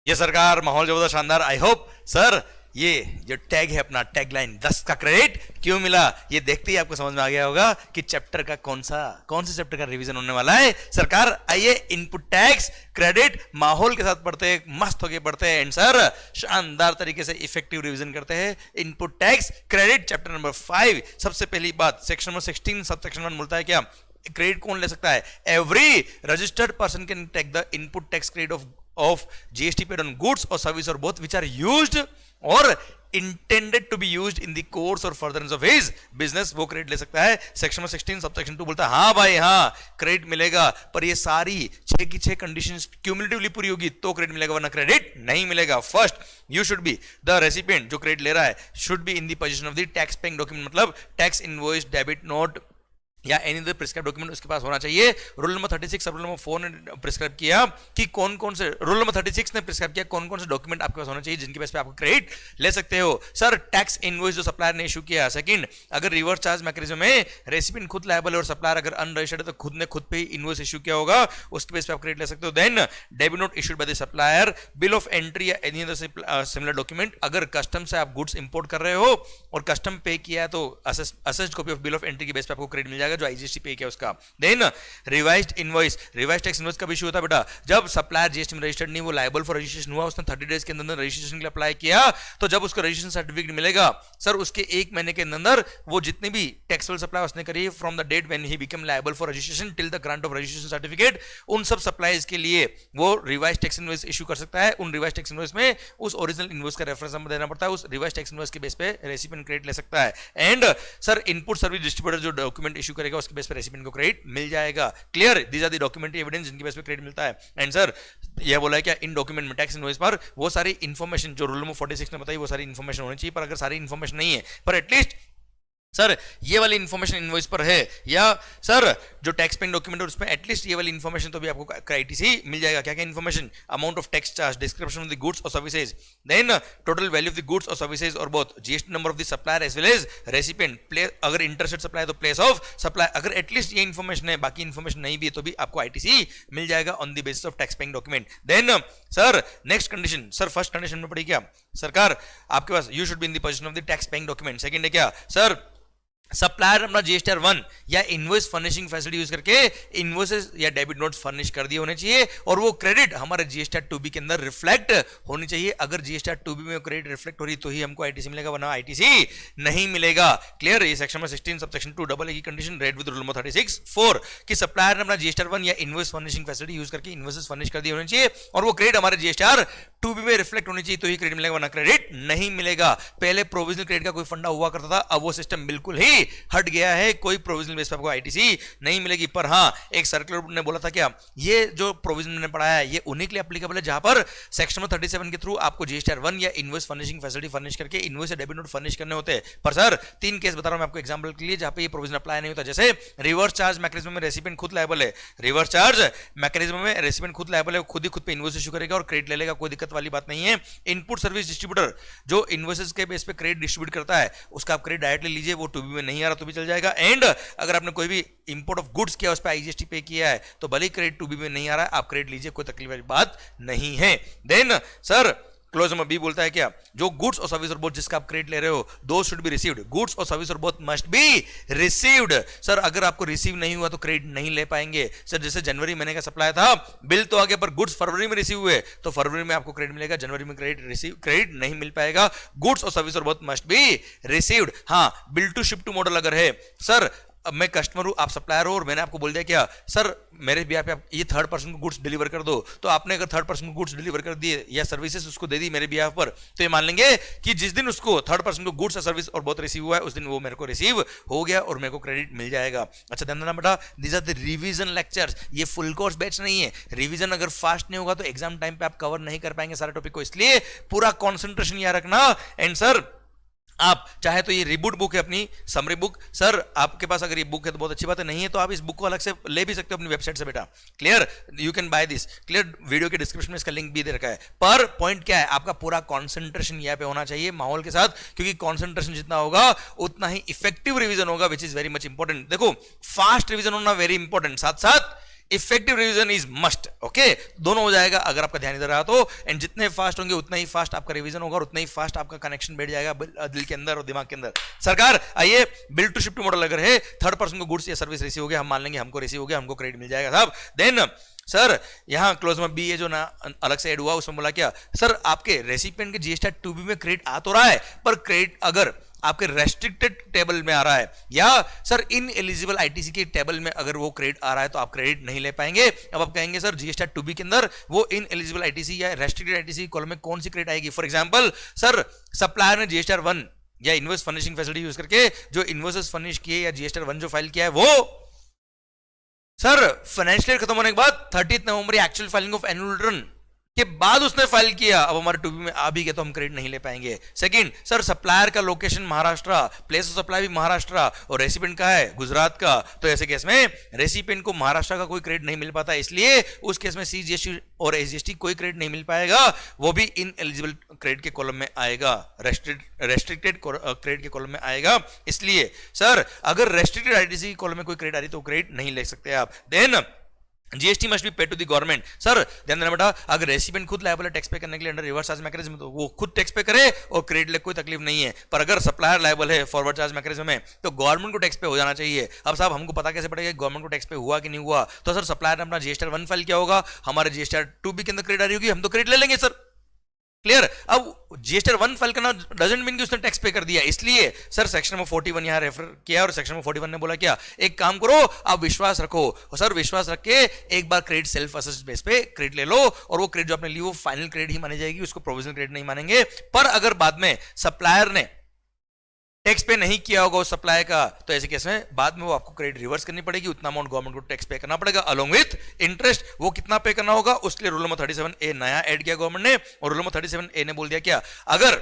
ये सरकार माहौल जबरदस्त शानदार। आई होप सर ये जो टैग है अपना टैग लाइन 10 का क्रेडिट क्यों मिला ये देखते ही आपको समझ में आ गया होगा कि चैप्टर का कौन से चैप्टर का रिवीजन होने वाला है। सरकार आइए इनपुट टैक्स क्रेडिट माहौल के साथ पढ़ते हैं, मस्त होके पढ़ते हैं एंड सर शानदार तरीके से इफेक्टिव रिवीजन करते हैं। Input tax credit chapter number 5। सबसे पहली बात सेक्शन नंबर 16 सब सेक्शन 1 बोलता है क्या क्रेडिट कौन ले सकता है? Every registered person can take the input tax credit of GST paid on goods or service or both which are used or intended to be used in the course or furtherance of his business, वो credit ले सकता है। Section 16 sub section 2 बोलता है हाँ भाई हाँ credit मिलेगा, पर ये सारी 6 की 6 कंडीशंस क्यूमुलेटिवली पूरी होगी तो क्रेडिट मिलेगा, वरना क्रेडिट नहीं मिलेगा। First, you should be the recipient जो क्रेडिट ले रहा है should be in the position of the tax paying document, मतलब टैक्स इनवॉइस डेबिट नोट या एनी अदर प्रिस्क्राइब डॉक्यूमेंट उसके पास होना चाहिए। रूल नंबर 36 सब रूल नंबर 4 ने प्रिस्क्राइब किया कि कौन कौन से, रूल नंबर 36 ने प्रिस्क्राइब किया कौन कौन से डॉक्यूमेंट आपके पास होना चाहिए जिनके बेस पे आपको क्रेडिट ले सकते हो। सर टैक्स इनवॉइस जो सप्लायर ने इशू किया। सेकंड, अगर रिवर्स चार्ज मैकेनिज्म में रेसिपिएंट खुद लायबल है और सप्लायर अगर अनरजिस्टर्ड है तो खुद ने खुद पे इनवॉइस इशू किया होगा, उसके बेस पे आप क्रेडिट ले सकते हो। Then debit note issued by the supplier, bill of entry या एनी अदर सिमिलर डॉक्यूमेंट, अगर कस्टम से आप गुड्स इंपोर्ट कर रहे हो और कस्टम पे किया है तो assessed copy of bill of entry के बेस पे आपको क्रेडिट मिल जाएगा जो आईजीएसटी पे किया उसका। Then revised invoice, revised tax invoice कब इशू होता है बेटा? जब सप्लायर जीएसटी में रजिस्टर्ड नहीं, वो लायबल फॉर रजिस्ट्रेशन हुआ, उसने 30 डेज के अंदर रजिस्ट्रेशन के लिए अप्लाई किया, तो जब उसको रजिस्ट्रेशन सर्टिफिकेट मिलेगा सर उसके 1 महीने के अंदर वो जितने भी टैक्सेबल सप्लाई उसने करी from the date when he become liable for registration till the grant of registration certificate, उन सब सप्लाईज के लिए वो रिवाइज्ड टैक्स इनवॉइस इशू कर सकता है। उन रिवाइज्ड टैक्स इनवॉइस में उस ओरिजिनल इनवॉइस का रेफरेंस नंबर देना पड़ता है, उस रिवाइज्ड टैक्स इनवॉइस के बेस पे रेसिपिएंट क्रेडिट ले सकता है। And sir input service distributor जो डॉक्यूमेंट इशू करेगा उसके बेस पे रेसिपिएंट को क्रेडिट मिल जाएगा। Clear? These are the documentary evidence जिनके बेस पे क्रेडिट मिलता है। एंड सर यह बोला है क्या इन डॉक्यूमेंट में टैक्स इनवॉइस पर वो सारी इंफॉर्मेशन जो रूल नंबर 46 ने बताई वो सारी इंफॉर्मेशन होनी चाहिए, पर अगर सारी इंफॉर्मेशन नहीं है पर एटलीस्ट सर ये वाली इंफॉर्मेशन इनवॉइस पर है, या सर जो टैक्स पेइंग डॉक्यूमेंट है उसमें एटलीस्ट ये वाली इंफॉर्मेशन तो भी आपको क्राइटेरिया मिल जाएगा। क्या क्या information? Amount of tax charge, description of the goods और services, then total value of the goods और सर्विसेज और both, GST number of the supplier as well as recipient, place अगर इंटरेस्टेड सप्लाई तो place of supply, अगर at least ये information है बाकी information नहीं भी है तो भी आपको आईटीसी मिल जाएगा on the basis of tax paying document. Then sir next condition, sir first condition में पड़ी क्या सरकार आपके पास you should be in the position of the tax paying document. Second है क्या सर सप्लायर अपना जीएसटीआर 1 या इनवॉइस फर्निशिंग फैसिलिटी यूज करके इनवॉइसेस या डेबिट नोट्स फर्निश कर दिए होने चाहिए और वो क्रेडिट हमारे जीएसटीआर 2B के अंदर रिफ्लेक्ट होनी चाहिए। अगर जीएसटीआर 2B में क्रेडिट रिफ्लेक्ट हो रही तो ही हमको आईटीसी मिलेगा, वरना आईटीसी नहीं मिलेगा। क्लियर? ये सेक्शन में 16 सब सेक्शन 2 डबल ए की condition red with rule number 36(4) कि सप्लायर ने अपना जीएसटीआर 1 या इनवॉइस फर्निशिंग फैसिलिटी यूज करके इनवॉइसेस फर्निश कर दिए होने चाहिए और वो क्रेडिट हमारे जीएसटीआर 2B में रिफ्लेक्ट होनी चाहिए तो ही क्रेडिट मिलेगा, वरना क्रेडिट नहीं मिलेगा। पहले प्रोविजनल क्रेडिट का कोई फंडा हुआ करता था, अब वो सिस्टम बिल्कुल ही हट गया है, कोई प्रोविजनल बेस पर आपको आईटीसी नहीं मिलेगी। पर हाँ एक सर्कुलर ने बोला था क्या ये जो प्रोविजन मैंने पढ़ाया है ये उन्हीं के लिए एप्लीकेबल है जहां पर सेक्शन 37 के थ्रू आपको जीएसटीआर 1 या इनवॉइस फर्निशिंग फैसिलिटी फर्निश करके इनवॉइस या डेबिट नोट फर्निश करने होते हैं। पर सर 3 केस बता रहा हूं मैं आपको एग्जांपल के लिए जहां पे ये प्रोविजन अप्लाई नहीं होता। जैसे रिवर्स चार्ज मैकेनिज्म में रेसिपिएंट खुद लायबल है, रिवर्स चार्ज मैकेनिज्म में रेसिपिएंट खुद लायबल है, खुद ही खुद पे इनवॉइस इशू करेगा और क्रेडिट ले लेगा, कोई दिक्कत वाली बात नहीं है। इनपुट सर्विस डिस्ट्रीब्यूटर जो इनवॉइसेस के बेस पे क्रेडिट डिस्ट्रीब्यूट करता है उसका आप क्रेडिट डायरेक्टली लीजिए, वो 2B में नहीं आ रहा तो भी चल जाएगा। एंड अगर आपने कोई भी इंपोर्ट ऑफ गुड्स किया उस पर आईजीएसटी पे किया है तो भले ही क्रेडिट 2B में नहीं आ रहा है आप क्रेडिट लीजिए, कोई तकलीफ वाली बात नहीं है। Then sir clause number B बोलता है क्या जो गुड्स और सर्विस और बोथ जिसका आप क्रेडिट ले रहे हो दो शुड बी रिसीव्ड, गुड्स और सर्विस और both must be received. Sir अगर आपको रिसीव नहीं हुआ तो क्रेडिट नहीं ले पाएंगे। सर जैसे जनवरी महीने का सप्लाई था, बिल तो आ गया पर गुड्स फरवरी में रिसीव हुए तो फरवरी में आपको क्रेडिट मिलेगा, जनवरी में क्रेडिट नहीं मिल पाएगा। गुड्स और सर्विस और बोथ मस्ट बी रिसीव्ड। हाँ bill to ship to model अगर है सर अब मैं कस्टमर हूं, आप सप्लायर हो, और मैंने आपको बोल दिया क्या सर मेरे बिहाफ पे आप ये थर्ड पर्सन को गुड्स डिलीवर कर दो, तो आपने अगर थर्ड पर्सन को गुड्स डिलीवर कर दिए या सर्विसेज उसको दे दी मेरे बिहाफ पर, तो ये मान लेंगे कि जिस दिन उसको थर्ड पर्सन को गुड्स और सर्विस और बहुत रिसीव हुआ है उस दिन वो मेरे को रिसीव हो गया और मेरे को क्रेडिट मिल जाएगा। अच्छा ध्यान देना बेटा, these are the revision lectures, ये फुल कोर्स बैच नहीं है। रिवीजन अगर फास्ट नहीं होगा तो एग्जाम टाइम पे आप कवर नहीं कर पाएंगे सारे टॉपिक को, इसलिए पूरा कॉन्सेंट्रेशन याद रखना। एंड सर आप चाहे तो ये रिबूट बुक है अपनी समरी बुक, सर आपके पास अगर ये बुक है तो बहुत अच्छी बात है, नहीं है तो आप इस बुक को अलग से ले भी सकते हो अपनी वेबसाइट से बेटा। Clear, you can by this. Clear, video के डिस्क्रिप्शन में इसका लिंक भी दे रखा है। पर पॉइंट क्या है, आपका पूरा कॉन्सेंट्रेशन यहाँ पे होना चाहिए माहौल के साथ, क्योंकि कॉन्सेंट्रेशन जितना होगा उतना ही इफेक्टिव रिवीजन होगा, which is very much important. देखो फास्ट रिवीजन होना वेरी इंपॉर्टेंट, साथ साथ effective revision is must. Okay, दोनों हो जाएगा अगर आपका ध्यान इधर रहा तो। एंड जितने फास्ट होंगे उतना ही फास्ट आपका रिवीजन होगा और उतना ही फास्ट आपका कनेक्शन बैठ जाएगा दिल के अंदर और दिमाग के अंदर। सरकार आइए, बिल्ड टू शिफ्ट मॉडल अगर है, थर्ड पर्सन को गुड्स या सर्विस रिसीव हो गया, हम मान लेंगे हमको रिसीव हो गया, हमको क्रेडिट मिल जाएगा साहब। देन सर यहां क्लोज में बी है जो ना अलग से ऐड हुआ, उसमें बोला क्या सर आपके रेसिपिएंट के जीएसटी 2B में क्रेडिट आ तो रहा है, पर क्रेडिट अगर आपके रेस्ट्रिक्टेड टेबल में आ रहा है या सर इन एलिजिबल आईटीसी के टेबल में अगर वो क्रेडिट आ रहा है तो आप क्रेडिट नहीं ले पाएंगे। अब आप कहेंगे सर जीएसटी 2B के अंदर वो इन एलिजिबल आईटीसी या रेस्ट्रिक्टेड आईटीसी कॉलम में कौन सी क्रेडिट आएगी। फॉर एग्जांपल सर सप्लायर ने जीएसटी 1 या इनवॉइस फर्निशिंग फैसिलिटी यूज करके जो इनवॉइसेस फर्निश किए या जीएसटी 1 जो फाइल किया है, वो सर फाइनेंशियल ईयर खत्म होने के बाद 30 नवंबर actual filing of annual return के बाद उसने फाइल किया, अब हमारे 2B में आ भी गया तो हम क्रेडिट नहीं ले पाएंगे। सेकंड सर सप्लायर का location Maharashtra, place of supply भी महाराष्ट्र और रेसिपिएंट का है गुजरात का, तो ऐसे केस में रेसिपिएंट को महाराष्ट्र का कोई क्रेडिट नहीं मिल पाता, इसलिए उस केस में सीजीएसटी और एसजीएसटी कोई क्रेडिट नहीं मिल पाएगा, वो भी इन एलिजिबल क्रेडिट के कॉलम में आएगा, रेस्ट्रिक्टेड क्रेडिट के कॉलम में आएगा। इसलिए सर अगर रेस्ट्रिक्टेड आईटीसी कॉलम में कोई क्रेडिट आ रही तो क्रेडिट नहीं ले सकते आप। Then GST must be paid to the government. Sir ध्यान देना बेटा, अगर रेसिपिएंट खुद लायबल है टैक्स पे करने के लिए अंडर रिवर्स चार्ज मैकेनिज्म तो वो खुद टैक्स पे करे और क्रेडिट ले कोई तकलीफ नहीं है, पर अगर सप्लायर लायबल है फॉरवर्ड चार्ज मैकेनिज्म में तो गवर्नमेंट को टैक्स पे हो जाना चाहिए। अब साहब हमको पता कैसे पड़ेगा गवर्नमेंट को टैक्स पे हुआ कि नहीं हुआ, तो सर सप्लायर ने अपना जीएसटी 1 फाइल किया होगा, हमारे जीएसटी 2B के अंदर क्रेडिट आ रही होगी, हम तो क्रेडिट ले लेंगे सर। क्लियर, अब जीएसटी 1 फाइल करना डजंट मीन कि उसने टैक्स पे कर दिया, इसलिए सर सेक्शन नंबर 41 यहां रेफर किया और सेक्शन नंबर 41 ने बोला क्या, एक काम करो आप विश्वास रखो और सर विश्वास रख के एक बार क्रेडिट सेल्फ असेस्ड बेस पे क्रेडिट ले लो और वो क्रेडिट जो आपने ली वो फाइनल क्रेडिट ही मानी जाएगी, उसको प्रोविजनल क्रेडिट नहीं मानेंगे। पर अगर बाद में सप्लायर ने टैक्स पे नहीं किया होगा उस सप्लाई का, तो ऐसे केस में बाद में वो आपको क्रेडिट रिवर्स करनी पड़ेगी, उतना अमाउंट गवर्नमेंट को टैक्स पे करना पड़ेगा अलोंग विथ इंटरेस्ट। वो कितना पे करना होगा उसके लिए रूल नंबर 37A नया ऐड किया गवर्नमेंट ने, और रूल नंबर 37A ने बोल दिया क्या, अगर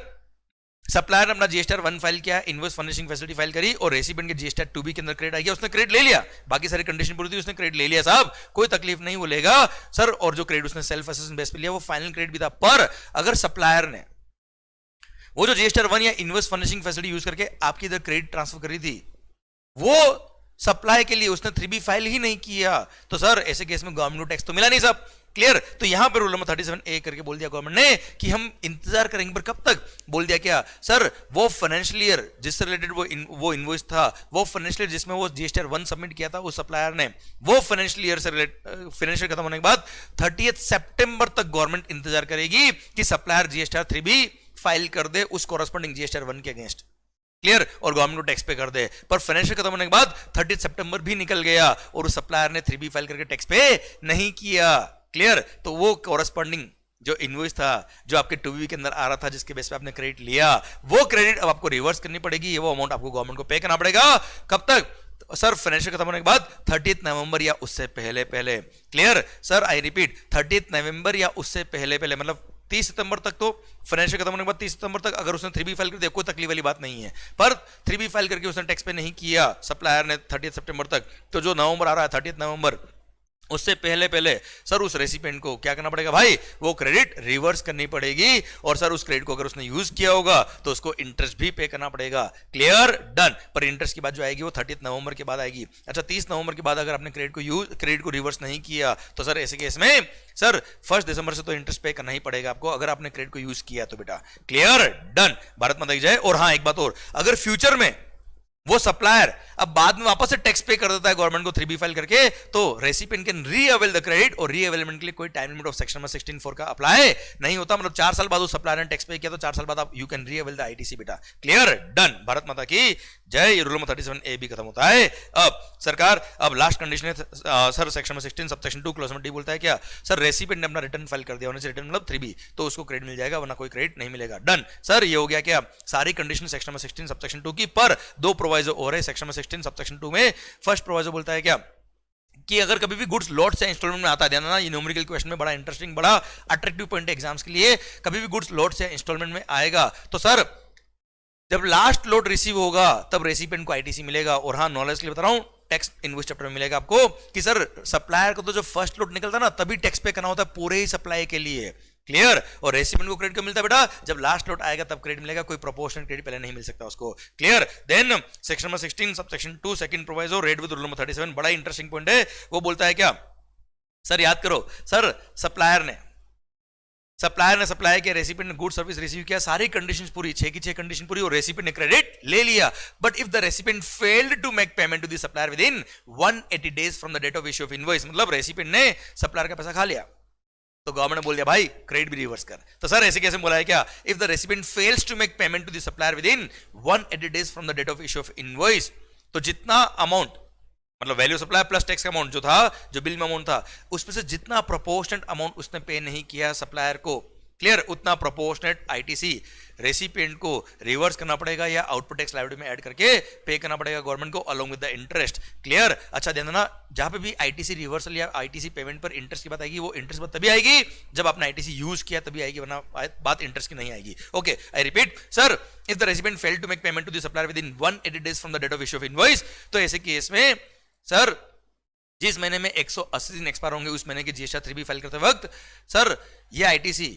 सप्लायर ने अपना जीएसटी 1 फाइल किया, इनवॉइस फर्निशिंग फैसिलिटी फाइल करी और रेसिपिएंट के जीएसटी 2B के अंदर क्रेडिट आ गया, उसने क्रेडिट ले लिया, बाकी सारी कंडीशन पूरी थी, उसने क्रेडिट ले लिया साहब, कोई तकलीफ नहीं, वो लेगा सर। और जो क्रेडिट उसने सेल्फ असेसमेंट बेस पे लिया वो फाइनल क्रेडिट भी था। पर अगर सप्लायर ने वो जो जीएसटी 1 या इनवॉइस फर्निशिंग फैसिलिटी यूज करके आपकी इधर क्रेडिट ट्रांसफर करी थी वो सप्लाई के लिए उसने 3B फाइल ही नहीं किया, तो सर ऐसे केस में गवर्नमेंट को टैक्स तो मिला नहीं साहब। क्लियर, तो यहां पर रूल नंबर 37A करके बोल दिया गवर्नमेंट ने कि हम इंतजार करेंगे, पर कब तक, बोल दिया क्या सर, वो फाइनेंशियल ईयर जिससे रिलेटेड वो इनवॉइस था, वो फाइनेंशियल ईयर जिसमें वो जीएसटी 1 सबमिट किया था उस सप्लायर ने, वो फाइनेंशियल ईयर से रिलेटेड फाइनेंशियल खत्म होने के बाद 30 सितंबर तक गवर्नमेंट इंतजार करेगी कि सप्लायर जीएसटी 3B फाइल कर दे उस कॉरेस्पॉन्डिंग जीएसटी 1 के अगेंस्ट। क्लियर, और गवर्नमेंट को टैक्स पे कर दे, पर फाइनेंशियल खत्म होने के बाद 30 सितंबर भी निकल गया और उस सप्लायर ने 3B फाइल करके टैक्स पे नहीं किया। क्लियर, तो वो कॉरेस्पॉन्डिंग जो इनवॉइस था जो आपके 2B के अंदर आ रहा था जिसके बेस पे आपने क्रेडिट लिया, वो क्रेडिट अब आपको रिवर्स करनी पड़ेगी, वो अमाउंट आपको गवर्नमेंट को पे करना पड़ेगा। कब तक सर, फाइनेंशियल खत्म होने के बाद 30 नवंबर या उससे पहले पहले। क्लियर सर, आई रिपीट 30 नवंबर या उससे पहले पहले, मतलब 30 सितंबर तक, तो फाइनेंशियल खत्म होने के बाद 30 सितंबर तक अगर उसने 3B फाइल कर दिया कोई तकलीफ वाली बात नहीं है, पर 3B फाइल करके उसने टैक्स पे नहीं किया सप्लायर ने 30 सितंबर तक, तो जो नवंबर आ रहा है 30 नवंबर उससे पहले पहले सर उस रेसिपिएंट को क्या करना पड़ेगा भाई, वो क्रेडिट रिवर्स करनी पड़ेगी, और सर उस क्रेडिट को अगर उसने यूज किया होगा तो उसको इंटरेस्ट भी पे करना पड़ेगा। Clear, done. पर इंटरेस्ट की बात जो आएगी वो 30 नवंबर के बाद आएगी। अच्छा, 30 नवंबर के बाद अगर आपने क्रेडिट को रिवर्स नहीं किया तो सर ऐसे केस में सर 1 दिसंबर से तो इंटरेस्ट पे करना ही पड़ेगा आपको, अगर आपने क्रेडिट को यूज किया तो बेटा। क्लियर, डन, भारत माता की जय। और हाँ एक बात और, अगर फ्यूचर में वो सप्लायर अब बाद में वापस से टैक्स पे कर देता है गवर्नमेंट को 3B फाइल करके, तो रेसिपिएंट कैन रीअवेल द क्रेडिट, और रीअवेलमेंट के लिए कोई time limit of section number 16(4) का अप्लाई नहीं होता। मतलब 4 साल बाद उस सप्लायर ने टैक्स पे किया तो 4 साल बाद आप यू कैन रीअवेल द आईटीसी बेटा। क्लियर, डन, भारत माता की जय। ये रूल नंबर 37A भी खत्म होता है। अब सरकार, अब लास्ट कंडीशन है sir section number 16 subsection 2 clause number D बोलता है क्या, सर रेसिपिएंट ने अपना रिटर्न फाइल कर दिया, होने से रिटर्न मतलब 3B, तो उसको क्रेडिट मिल जाएगा, वरना कोई क्रेडिट नहीं मिलेगा। डन सर, ये हो गया क्या सारी कंडीशन सेक्शन नंबर 16 सबसेक्शन 2 की, पर 2 प्रोवाइजो और है सेक्शन नंबर 16 सबसेक्शन 2 में। फर्स्ट प्रोवाइजो बोलता है क्या कि अगर कभी भी गुड्स लॉट से इंस्टॉलमेंट में आता है, ध्यान देना ये न्यूमेरिकल क्वेश्चन में बड़ा इंटरेस्टिंग, बड़ा अट्रैक्टिव पॉइंट है एग्जाम्स के लिए, कभी भी गुड्स लॉट से इंस्टॉलमेंट में आएगा तो सर जब लास्ट लोड रिसीव होगा तब रेसिपिएंट को आईटीसी मिलेगा। और हाँ, नॉलेज के लिए बता रहा हूं, टैक्स इनवॉइस चैप्टर में मिलेगा आपको कि सर सप्लायर को तो जो फर्स्ट लोड निकलता है ना तभी टैक्स पे करना होता है पूरे ही सप्लाई के लिए। क्लियर, और रेसिपिएंट को क्रेडिट कब मिलता है बेटा, जब लास्ट लोड आएगा तब क्रेडिट मिलेगा, कोई प्रोपोर्शनल क्रेडिट पहले नहीं मिल सकता उसको। Clear, then section number 16 subsection 2 second proviso read with rule number 37, बड़ा इंटरेस्टिंग पॉइंट है। वो बोलता है क्या, सर याद करो, सर सप्लायर ने सप्लाई किया, रेसिपिएंट ने गुड सर्विस रिसीव किया, सारी कंडीशंस पूरी, 6 की 6 कंडीशन पूरी, और रेसिपिएंट ने क्रेडिट ले लिया। But if the recipient failed to make payment to the supplier within 180 days from the date of issue of invoice, मतलब रेसिपिएंट ने सप्लायर का पैसा खा लिया तो गवर्नमेंट ने बोल दिया भाई क्रेडिट भी रिवर्स कर। तो सर ऐसे कैसे बोला है क्या, if the recipient fails to make payment to the supplier within 180 days from the date of issue of invoice, तो जितना अमाउंट मतलब वैल्यू सप्लाई प्लस टैक्स का अमाउंट जो था, जो बिल में अमाउंट था, उसमें से जितना प्रोपोर्शनेट अमाउंट उसने पे नहीं किया सप्लायर को, क्लियर, उतना प्रोपोर्शनेट आईटीसी रेसिपिएंट को रिवर्स करना पड़ेगा या आउटपुट टैक्स लायबिलिटी में ऐड करके पे करना पड़ेगा गवर्नमेंट को along with the interest. Clear, अच्छा ध्यान देना, जहां पे भी आईटीसी रिवर्सल या आईटीसी पेमेंट पर इंटरेस्ट की बात आएगी, वो इंटरेस्ट बात तभी आएगी जब आपने आईटीसी यूज किया तभी आएगी, वरना बात इंटरेस्ट की नहीं आएगी। Okay, I repeat, sir if the recipient failed to make payment to the supplier within 180 days from the date of issue of invoice, तो ऐसे केस में सर जिस महीने में 180 दिन एक्सपायर होंगे उस महीने की जीएसटी 3B फाइल करते वक्त सर ये आईटीसी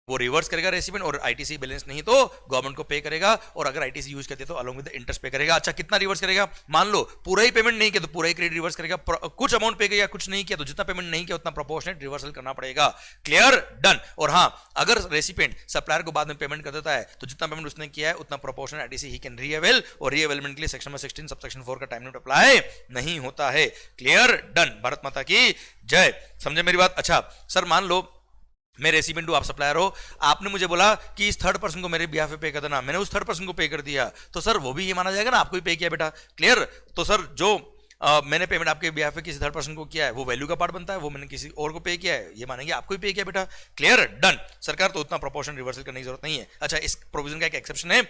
वो रिवर्स करेगा रेसिपिएंट, और आईटीसी बैलेंस नहीं तो गवर्नमेंट को पे करेगा, और अगर आईटीसी यूज करते तो अलोंग विद द इंटरेस्ट पे करेगा। अच्छा कितना रिवर्स करेगा, मान लो पूरा ही पेमेंट नहीं किया तो पूरा ही क्रेडिट रिवर्स करेगा, कुछ अमाउंट पे किया कुछ नहीं किया तो जितना पेमेंट नहीं किया उतना प्रोपोर्शनेट रिवर्सल करना पड़ेगा। Clear, done. और हाँ, अगर रेसिपिएंट सप्लायर को बाद में पेमेंट कर देता है तो जितना पेमेंट उसने किया है उतना प्रोपोर्शनेट आईटीसी ही कैन रीअवेल, और रीअवेलमेंट के लिए सेक्शन नंबर 16 सबसेक्शन 4 का टाइम लिमिट अप्लाई नहीं होता है। क्लियर, डन, भारत माता की जय। समझे मेरी बात। अच्छा सर मान लो मैं रेसिपिएंट हूं, आप सप्लायर हो, आपने मुझे बोला कि इस थर्ड पर्सन को मेरे बिहाफ पे पे कर देना, मैंने उस थर्ड पर्सन को पे कर दिया, तो सर वो भी ये माना जाएगा ना आपको ही पे किया बेटा। क्लियर, तो सर जो मैंने पेमेंट आपके बिहाफ पे किसी थर्ड पर्सन को किया है वो वैल्यू का पार्ट बनता है, वो मैंने किसी और को पे किया है ये मानेंगे आपको ही पे किया बेटा। Clear, done. सरकार तो उतना प्रोपोर्शन रिवर्सल करने की जरूरत नहीं है। अच्छा इस प्रोविजन का एक एक्सेप्शन है,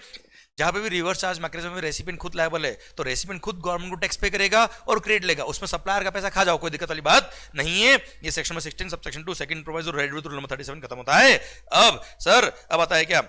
जहां पे भी रिवर्स चार्ज मैकेनिज्म में रेसिपिएंट खुद लायबल है तो रेसिपिएंट खुद गवर्नमेंट को टैक्स पे करेगा और क्रेडिट लेगा, उसमें सप्लायर का पैसा खा जाओ, कोई दिक्कत वाली बात नहीं है। ये सेक्शन में 16 subsection 2 second provision red with rule number 37 खत्म होता है। अब सर अब आता है क्या,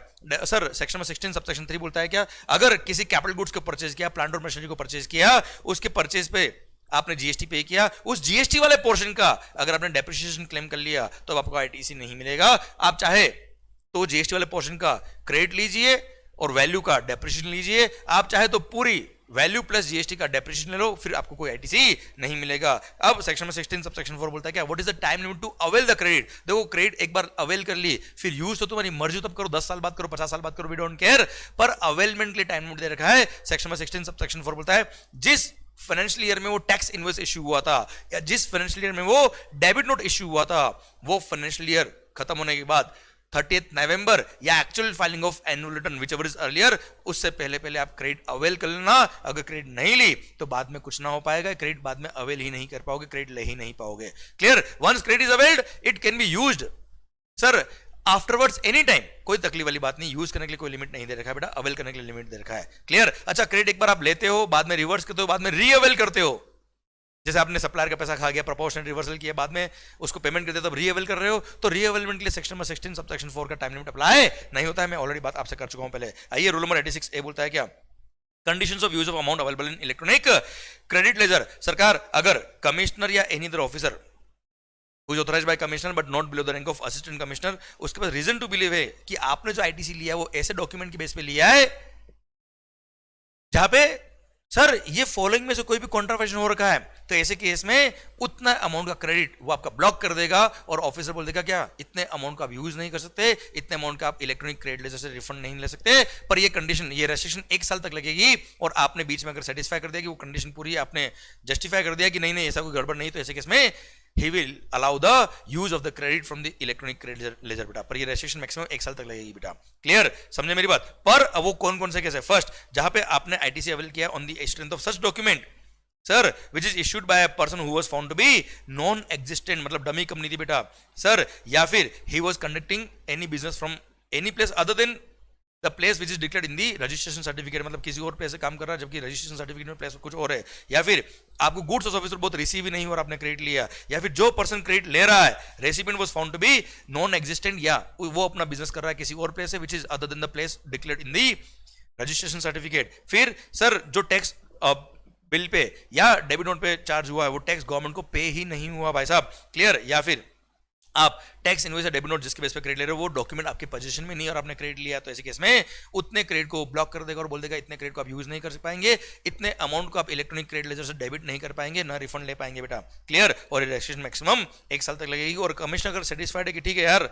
सर सेक्शन में 16 सबसेक्शन 3 बोलता है क्या, अगर किसी कैपिटल गुड्स को परचेज किया, प्लांट और मशीनरी को परचेज किया, उसके परचेज पे आपने जीएसटी पे किया, उस जीएसटी वाले पोर्शन का अगर आपने डेप्रिसिएशन क्लेम कर लिया तो आपको आईटीसी नहीं मिलेगा। आप चाहे तो जीएसटी वाले पोर्शन का क्रेडिट लीजिए और वैल्यू का डेप्रिसिएशन लीजिए, आप चाहे तो पूरी वैल्यू प्लस जीएसटी का डेप्रिसिएशन ले लो, फिर आपको कोई आईटीसी नहीं मिलेगा। अब सेक्शन में 16 सबसेक्शन 4 बोलता है क्या, what is the time limit to avail the credit. देखो क्रेडिट एक बार अवेल कर ली, फिर यूज तो तुम्हारी मर्जी तब करो, 10 साल बाद करो, 50 साल बाद करो, वी डोंट केयर, पर अवेलमेंट के लिए टाइम लिमिट दे रखा है। सेक्शन में 16 सबसेक्शन 4 बोलता है जिस फाइनेंशियल ईयर में वो टैक्स इनवॉइस इश्यू हुआ था या जिस फाइनेंशियल ईयर में वो डेबिट नोट इश्यू हुआ था, वो फाइनेंशियल ईयर खत्म होने के बाद 30th नवंबर या actual filing of annual return whichever is earlier, उससे पहले पहले आप क्रेडिट अवेल कर लेना। अगर क्रेडिट नहीं ली तो बाद में कुछ ना हो पाएगा, क्रेडिट बाद में अवेल ही नहीं कर पाओगे, क्रेडिट ले ही नहीं पाओगे। Clear, once credit is availed it can be used sir afterwards any time, कोई तकलीफ वाली बात नहीं, यूज करने के लिए कोई लिमिट नहीं दे रखा है बेटा, अवेल करने के लिए लिमिट दे रखा है। क्लियर, अच्छा क्रेडिट एक बार आप लेते हो, बाद में रिवर्स करते हो, बाद में रीअवेल करते हो, जैसे आपने सप्लायर का पैसा खा गया, प्रोपोर्शनल रिवर्सल किया, बाद में उसको पेमेंट करते तब रीअवेल कर रहे हो, तो रीअवेलमेंट के लिए सेक्शन नंबर 16 सबसेक्शन 4 का टाइम लिमिट अप्लाई नहीं होता है। मैं ऑलरेडी बात आपसे कर चुका हूं पहले। आइए रूल नंबर 86A बोलता है क्या, conditions of use of amount available in electronic credit ledger. सरकार अगर कमिश्नर या any other officer who is authorized by commissioner but not below the rank of assistant commissioner, उसके पास रीजन टू बिलीव है कि आपने जो आईटीसी लिया है वो ऐसे डॉक्यूमेंट के बेस पे लिया है जहां पे सर ये फॉलोइंग में से कोई भी कॉन्ट्रावेंशन हो रखा है तो ऐसे केस में उतना अमाउंट का क्रेडिट वो आपका ब्लॉक कर देगा और ऑफिसर बोल देगा क्या इतने अमाउंट का आप यूज नहीं कर सकते, इतने अमाउंट का आप इलेक्ट्रॉनिक क्रेडिट लेजर से रिफंड नहीं ले सकते। पर ये कंडीशन, ये रेस्ट्रिक्शन 1 साल तक लगेगी और आपने बीच में अगर सेटिस्फाई कर दिया कि वो कंडीशन पूरी आपने जस्टिफाई कर दिया कि नहीं नहीं ऐसा कोई गड़बड़ नहीं, तो ऐसे केस में he will allow the use of the credit from the electronic credit ledger बेटा। पर ये रेजिस्ट्रेशन मैक्सिमम 1 साल तक लगेगी बेटा। क्लियर, समझे मेरी बात। पर अब वो कौन कौन से केस है? फर्स्ट, जहां पे आपने आईटीसी अवेल किया on the strength of such document sir which is issued by a person who was found to be non existent, मतलब डमी कंपनी थी बेटा सर, या फिर he was conducting any business from any place other than the place which is declared in the registration certificate, मतलब किसी और place से काम कर रहा है जबकि रजिस्ट्रेशन सर्टिफिकेट में प्लेस कुछ और है, या फिर आपको गुड्स ऑफिसर बहुत रिसीव ही नहीं हो और आपने क्रेडिट लिया, या फिर जो पर्सन क्रेडिट ले रहा है recipient was found to be non existent, या वो अपना बिजनेस कर रहा है किसी और प्लेस से which is other than the place declared in the registration certificate. फिर सर जो टैक्स बिल पे या डेबिट नोट पे चार्ज हुआ है वो टैक्स गवर्नमेंट को पे ही नहीं हुआ भाई साहब। क्लियर, या फिर आप टैक्स इनवॉइस या डेबिट नोट जिसके बेस पे क्रेडिट ले रहे हो वो डॉक्यूमेंट आपके पोजीशन में नहीं और आपने क्रेडिट लिया, तो ऐसे केस में उतने क्रेडिट को ब्लॉक कर देगा और बोल देगा इतने क्रेडिट को आप यूज नहीं कर पाएंगे, इतने अमाउंट को आप इलेक्ट्रॉनिक क्रेडिट लेजर से डेबिट नहीं कर पाएंगे, ना रिफंड ले पाएंगे बेटा। क्लियर, और रजिस्ट्रेशन मैक्सिमम 1 साल तक लगेगी और कमिश्नर अगर सेटिस्फाइड है कि ठीक है यार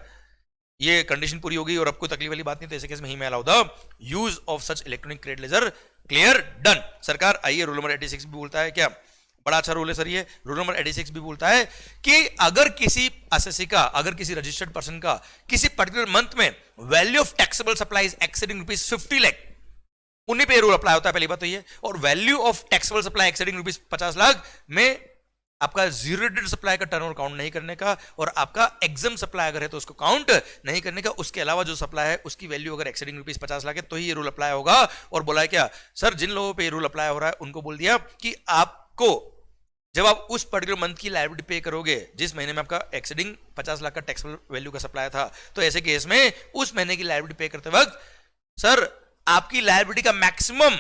ये कंडीशन पूरी होगी और अब कोई तकलीफ वाली बात नहीं, तो ऐसे केस में ही मैं allow the use of such electronic credit ledger. Clear, done. सरकार आइए रूल नंबर 86 भी बोलता है क्या, बड़ा अच्छा रूल है सर ये, रूल नंबर 86 भी बोलता है कि अगर किसी एसएससी का, अगर किसी रजिस्टर्ड पर्सन का किसी पर्टिकुलर मंथ में value of taxable supplies exceeding ₹50 lakh, उन्हीं पे रूल अप्लाई होता है, पहली बात तो ये। और value of taxable supply exceeding ₹50 lakh में आपका जीरो डेट सप्लाई का टर्नओवर काउंट नहीं करने का और आपका एग्जाम सप्लाई अगर है तो उसको काउंट नहीं करने का, उसके अलावा जो सप्लाई है उसकी वैल्यू अगर एक्सीडिंग ₹50 लाख है तो ही ये रूल अप्लाई होगा। और बोला है क्या सर, जिन लोगों पे ये रूल अप्लाई हो रहा है उनको बोल दिया कि आपको जब आप उस पर्टिकुलर मंथ की लायबिलिटी पे करोगे जिस महीने में आपका एक्सीडिंग 50 लाख का टैक्सेबल वैल्यू का सप्लाई था, तो ऐसे केस में उस महीने की लायबिलिटी पे करते वक्त सर आपकी लायबिलिटी का मैक्सिमम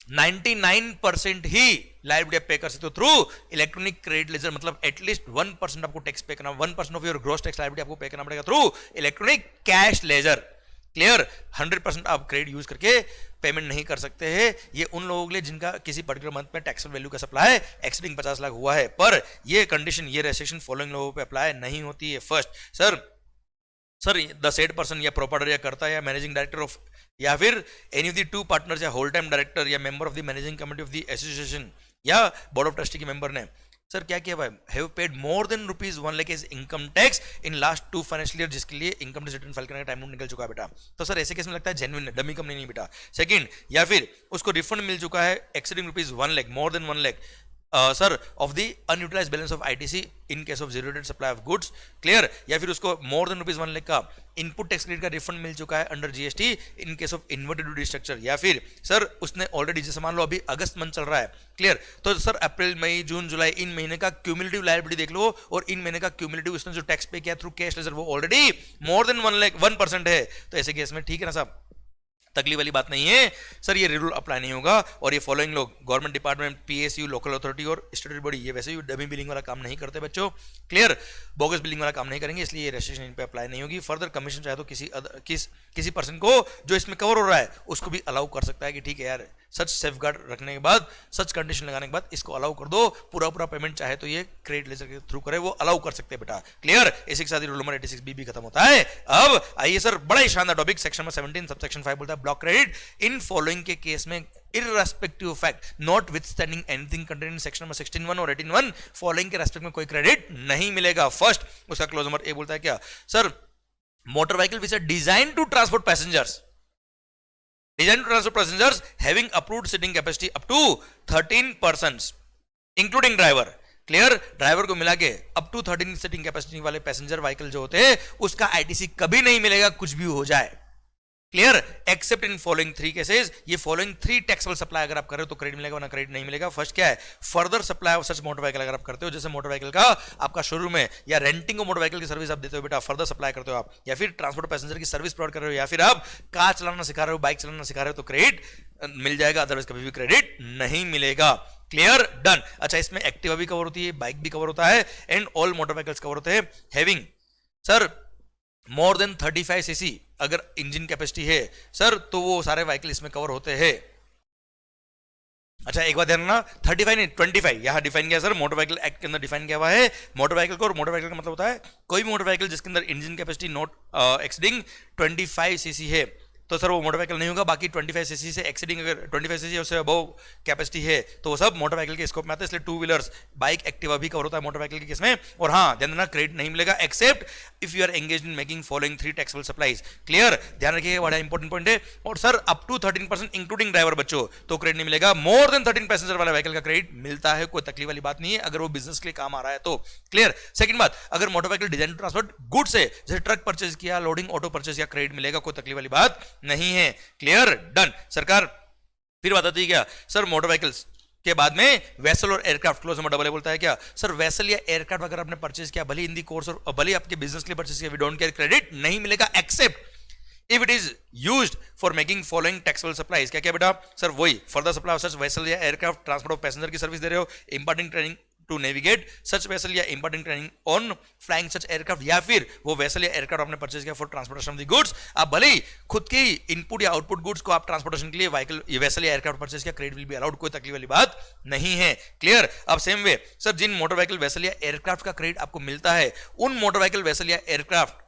99% ही लायबिलिटी पे कर सकते हो थ्रू इलेक्ट्रॉनिक क्रेडिट लेजर, मतलब एटलीस्ट 1% आपको टैक्स पे करना, 1% of your gross tax liability आपको पे करना पड़ेगा through electronic cash ledger. Clear, 100% आप क्रेडिट यूज करके पेमेंट नहीं कर सकते हैं। ये उन लोगों के लिए जिनका किसी पर्टिकुलर मंथ में टैक्सेबल वैल्यू का सप्लाई एक्सीडिंग 50 लाख हुआ है, पर ये कंडीशन, ये रेस्ट्रिक्शन फॉलोइंग लोगों पे अप्लाई नहीं होती है। First sir the said person या प्रोपाइटर या करता या मैनेजिंग डायरेक्टर ऑफ या फिर एनी ऑफ द 2 पार्टनर्स या होल टाइम डायरेक्टर या member of the managing committee of the association या बोर्ड ऑफ ट्रस्टी के मेंबर ने सर क्या किया भाई, have paid more than ₹1 lakh is income tax in last 2 financial year, जिसके लिए इनकम टैक्स रिटर्न फाइल करने का टाइम निकल चुका है बेटा, तो सर ऐसे केस में लगता है जेन्युइन डमी कंपनी नहीं बेटा। सेकंड, या फिर उसको रिफंड मिल चुका है exceeding ₹1 lakh, more than 1 lakh sir of the unutilised balance of ITC in case of zero rated supply of goods. Clear, या फिर उसको मोर देन ₹1 लाख का इनपुट टैक्स क्रेडिट का रिफंड मिल चुका है under GST in case of inverted duty structure, या फिर सर उसने ऑलरेडी, जैसे मान लो अभी अगस्त मंथ चल रहा है, क्लियर, तो सर अप्रैल मई जून जुलाई इन महीने का क्यूमुलेटिव लायबिलिटी देख लो और इन महीने का क्यूमुलेटिव उसने जो टैक्स पे किया थ्रू कैश लेजर वो ऑलरेडी मोर देन 1 लाख 1% है, तो ऐसे केस में ठीक है ना साहब, तकलीफ वाली बात नहीं है सर, ये रूल अप्लाई नहीं होगा। और ये फॉलोइंग लोग government department, PSU, local authority और स्टेट बॉडी ये वैसे भी डमी बिलिंग वाला काम नहीं करते बच्चों। क्लियर, बोगस बिलिंग वाला काम नहीं करेंगे, इसलिए ये रेस्ट्रिक्शन इन पे अप्लाई नहीं होगी। फर्दर कमीशन चाहे तो किसी पर्सन को जो इसमें कवर हो रहा है उसको भी अलाउ कर सकता है कि ठीक है यार सच सेफगार्ड रखने के बाद, सच कंडीशन लगाने के बाद इसको अलाउ कर दो, पूरा पेमेंट चाहे तो ये क्रेडिट लेजर के थ्रू करे, वो अलाउ कर सकते हैं बेटा। क्लियर, इसी के साथ रूल नंबर 86 बी भी खत्म होता है। अब आइए सर, बड़ा ही शानदार टॉपिक सेक्शन नंबर 17 सबसेक्शन 5 बोलता है ब्लॉक क्रेडिट इन फॉलोइंग के केस में irrespective of fact notwithstanding anything contained in section number 16(1) और 18(1) फॉलोइंग के रेस्पेक्ट में कोई क्रेडिट नहीं मिलेगा। फर्स्ट, उसका क्लोज नंबर ए बोलता है क्या sir, motor vehicle which are design to transport passengers, designed to transport passengers having approved sitting capacity up to 13 persons including driver। Clear, driver को मिला के अप टू 13 सीटिंग कैपेसिटी वाले passenger vehicle जो होते हैं उसका आईटीसी कभी नहीं मिलेगा, कुछ भी हो जाए। Clear, accept in following 3 cases, ये फॉलोइंग 3 टैक्सेबल सप्लाई अगर आप कर रहे हो तो क्रेडिट मिलेगा वरना क्रेडिट नहीं मिलेगा। फर्स्ट क्या है, further supply of such motor vehicle अगर आप करते हो, जैसे मोटर व्हीकल का आपका शोरूम है या रेंटिंग मोटर व्हीकल की सर्विस आप देते हो बेटा, फर्दर सप्लाई करते हो आप, या फिर ट्रांसपोर्ट पैसेंजर की सर्विस प्रोवाइड कर रहे हो, या फिर आप कार चलाना सिखा रहे हो, बाइक चलाना सिखा रहे हो, तो क्रेडिट मिल जाएगा, अदरवाइज कभी भी क्रेडिट नहीं मिलेगा। Clear, done. अच्छा, इसमें एक्टिवा भी कवर होती है, बाइक भी कवर होता है and all motor vehicles cover होते हैं having sir more than 35 CC अगर इंजन कैपेसिटी है सर, तो वो सारे व्हीकल इसमें कवर होते हैं। अच्छा एक बात ध्यान रखना, 35 नहीं 25 यहाँ डिफाइन किया सर, मोटर व्हीकल एक्ट के अंदर डिफाइन किया हुआ है मोटर व्हीकल को। और मोटर व्हीकल का मतलब होता है कोई भी मोटर व्हीकल जिसके अंदर engine capacity not exceeding 25 CC है, तो सर वो मोटर व्हीकल नहीं होगा। बाकी 25 सीसी से एक्सीडिंग, अगर 25 सीसी उससे अबव कैपेसिटी है तो वो सब मोटर व्हीकल के स्कोप में आता है। इसलिए टू व्हीलर्स, बाइक, एक्टिवा भी कवर होता है मोटर व्हीकल के केस में। और हाँ ध्यान देना, क्रेडिट नहीं मिलेगा except if you are engage in making following 3 taxable supplies. Clear, ध्यान रखिएगा, बड़ा इंपॉर्टेंट पॉइंट है। और sir up to 13% including driver बच्चों तो क्रेडिट नहीं मिलेगा। मोर देन 13 पैसेंजर वाला व्हीकल का क्रेडिट मिलता है, कोई तकलीफ वाली बात नहीं है अगर वो बिजनेस के लिए काम आ रहा है तो। क्लियर। सेकंड बात, अगर motor vehicle design to transport goods है, जैसे ट्रक परचेज किया, लोडिंग ऑटो परचेज किया, क्रेडिट मिलेगा, कोई तकलीफ वाली बात नहीं है। Clear, done. सरकार फिर बात आती है क्या सर, मोटर व्हीकल्स के बाद में वेसल और एयरक्राफ्ट, क्लोज नंबर डबल बोलता है क्या सर, वेसल या एयरक्राफ्ट अगर आपने परचेज किया, भले इन दी कोर्स और भले आपके बिजनेस के लिए परचेज किया, वी डोंट केयर, क्रेडिट नहीं मिलेगा except if it is used for making following taxable supplies. क्या क्या बेटा सर, वही for the supply of such vessel या एयरक्राफ्ट, ट्रांसपोर्ट ऑफ पैसेंजर की सर्विस दे रहे हो, imparting training to navigate such vessel या imparting training on flying such aircraft, या फिर वो वेसल या एयरक्राफ्ट आपने परचेज किया for transportation of the goods. आप भले ही खुद के इनपुट या आउटपुट गुड्स को आप ट्रांसपोर्टेशन के लिए व्हीकल वेसल या एयरक्राफ्ट परचेज किया, क्रेडिट विल बी अलाउड, कोई तकलीफ वाली बात नहीं है। क्लियर। अब सेम वे सर, जिन मोटर व्हीकल वेसल या एयरक्राफ्ट का क्रेडिट आपको मिलता है, उन मोटर व्हीकल वेसल या एयरक्राफ्ट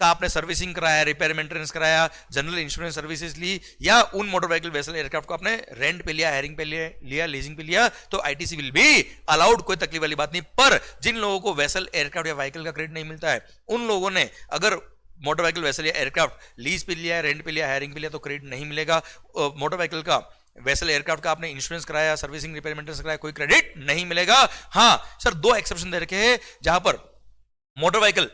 का आपने सर्विसिंग कराया, रिपेयर मेंटेनेंस कराया, जनरल इंश्योरेंस सर्विसेज ली, या उन मोटर व्हीकल वेसल एयरक्राफ्ट को आपने रेंट पे लिया, हायरिंग पे लिया, लीजिंग पे लिया, तो आईटीसी विल बी अलाउड, कोई तकलीफ वाली बात नहीं। पर जिन लोगों को वेसल एयरक्राफ्ट या व्हीकल का क्रेडिट नहीं मिलता है, उन लोगों ने अगर मोटर व्हीकल वेसल या एयरक्राफ्ट लीज पे लिया, रेंट पे लिया, हायरिंग पे लिया, तो क्रेडिट नहीं मिलेगा। मोटर व्हीकल का वेसल एयरक्राफ्ट का आपने इंश्योरेंस कराया, सर्विसिंग, रिपेयर मेंटेनेंस कराया, कोई क्रेडिट नहीं मिलेगा। हाँ सर, 2 एक्सेप्शन दे रखे हैं जहां पर मोटर व्हीकल,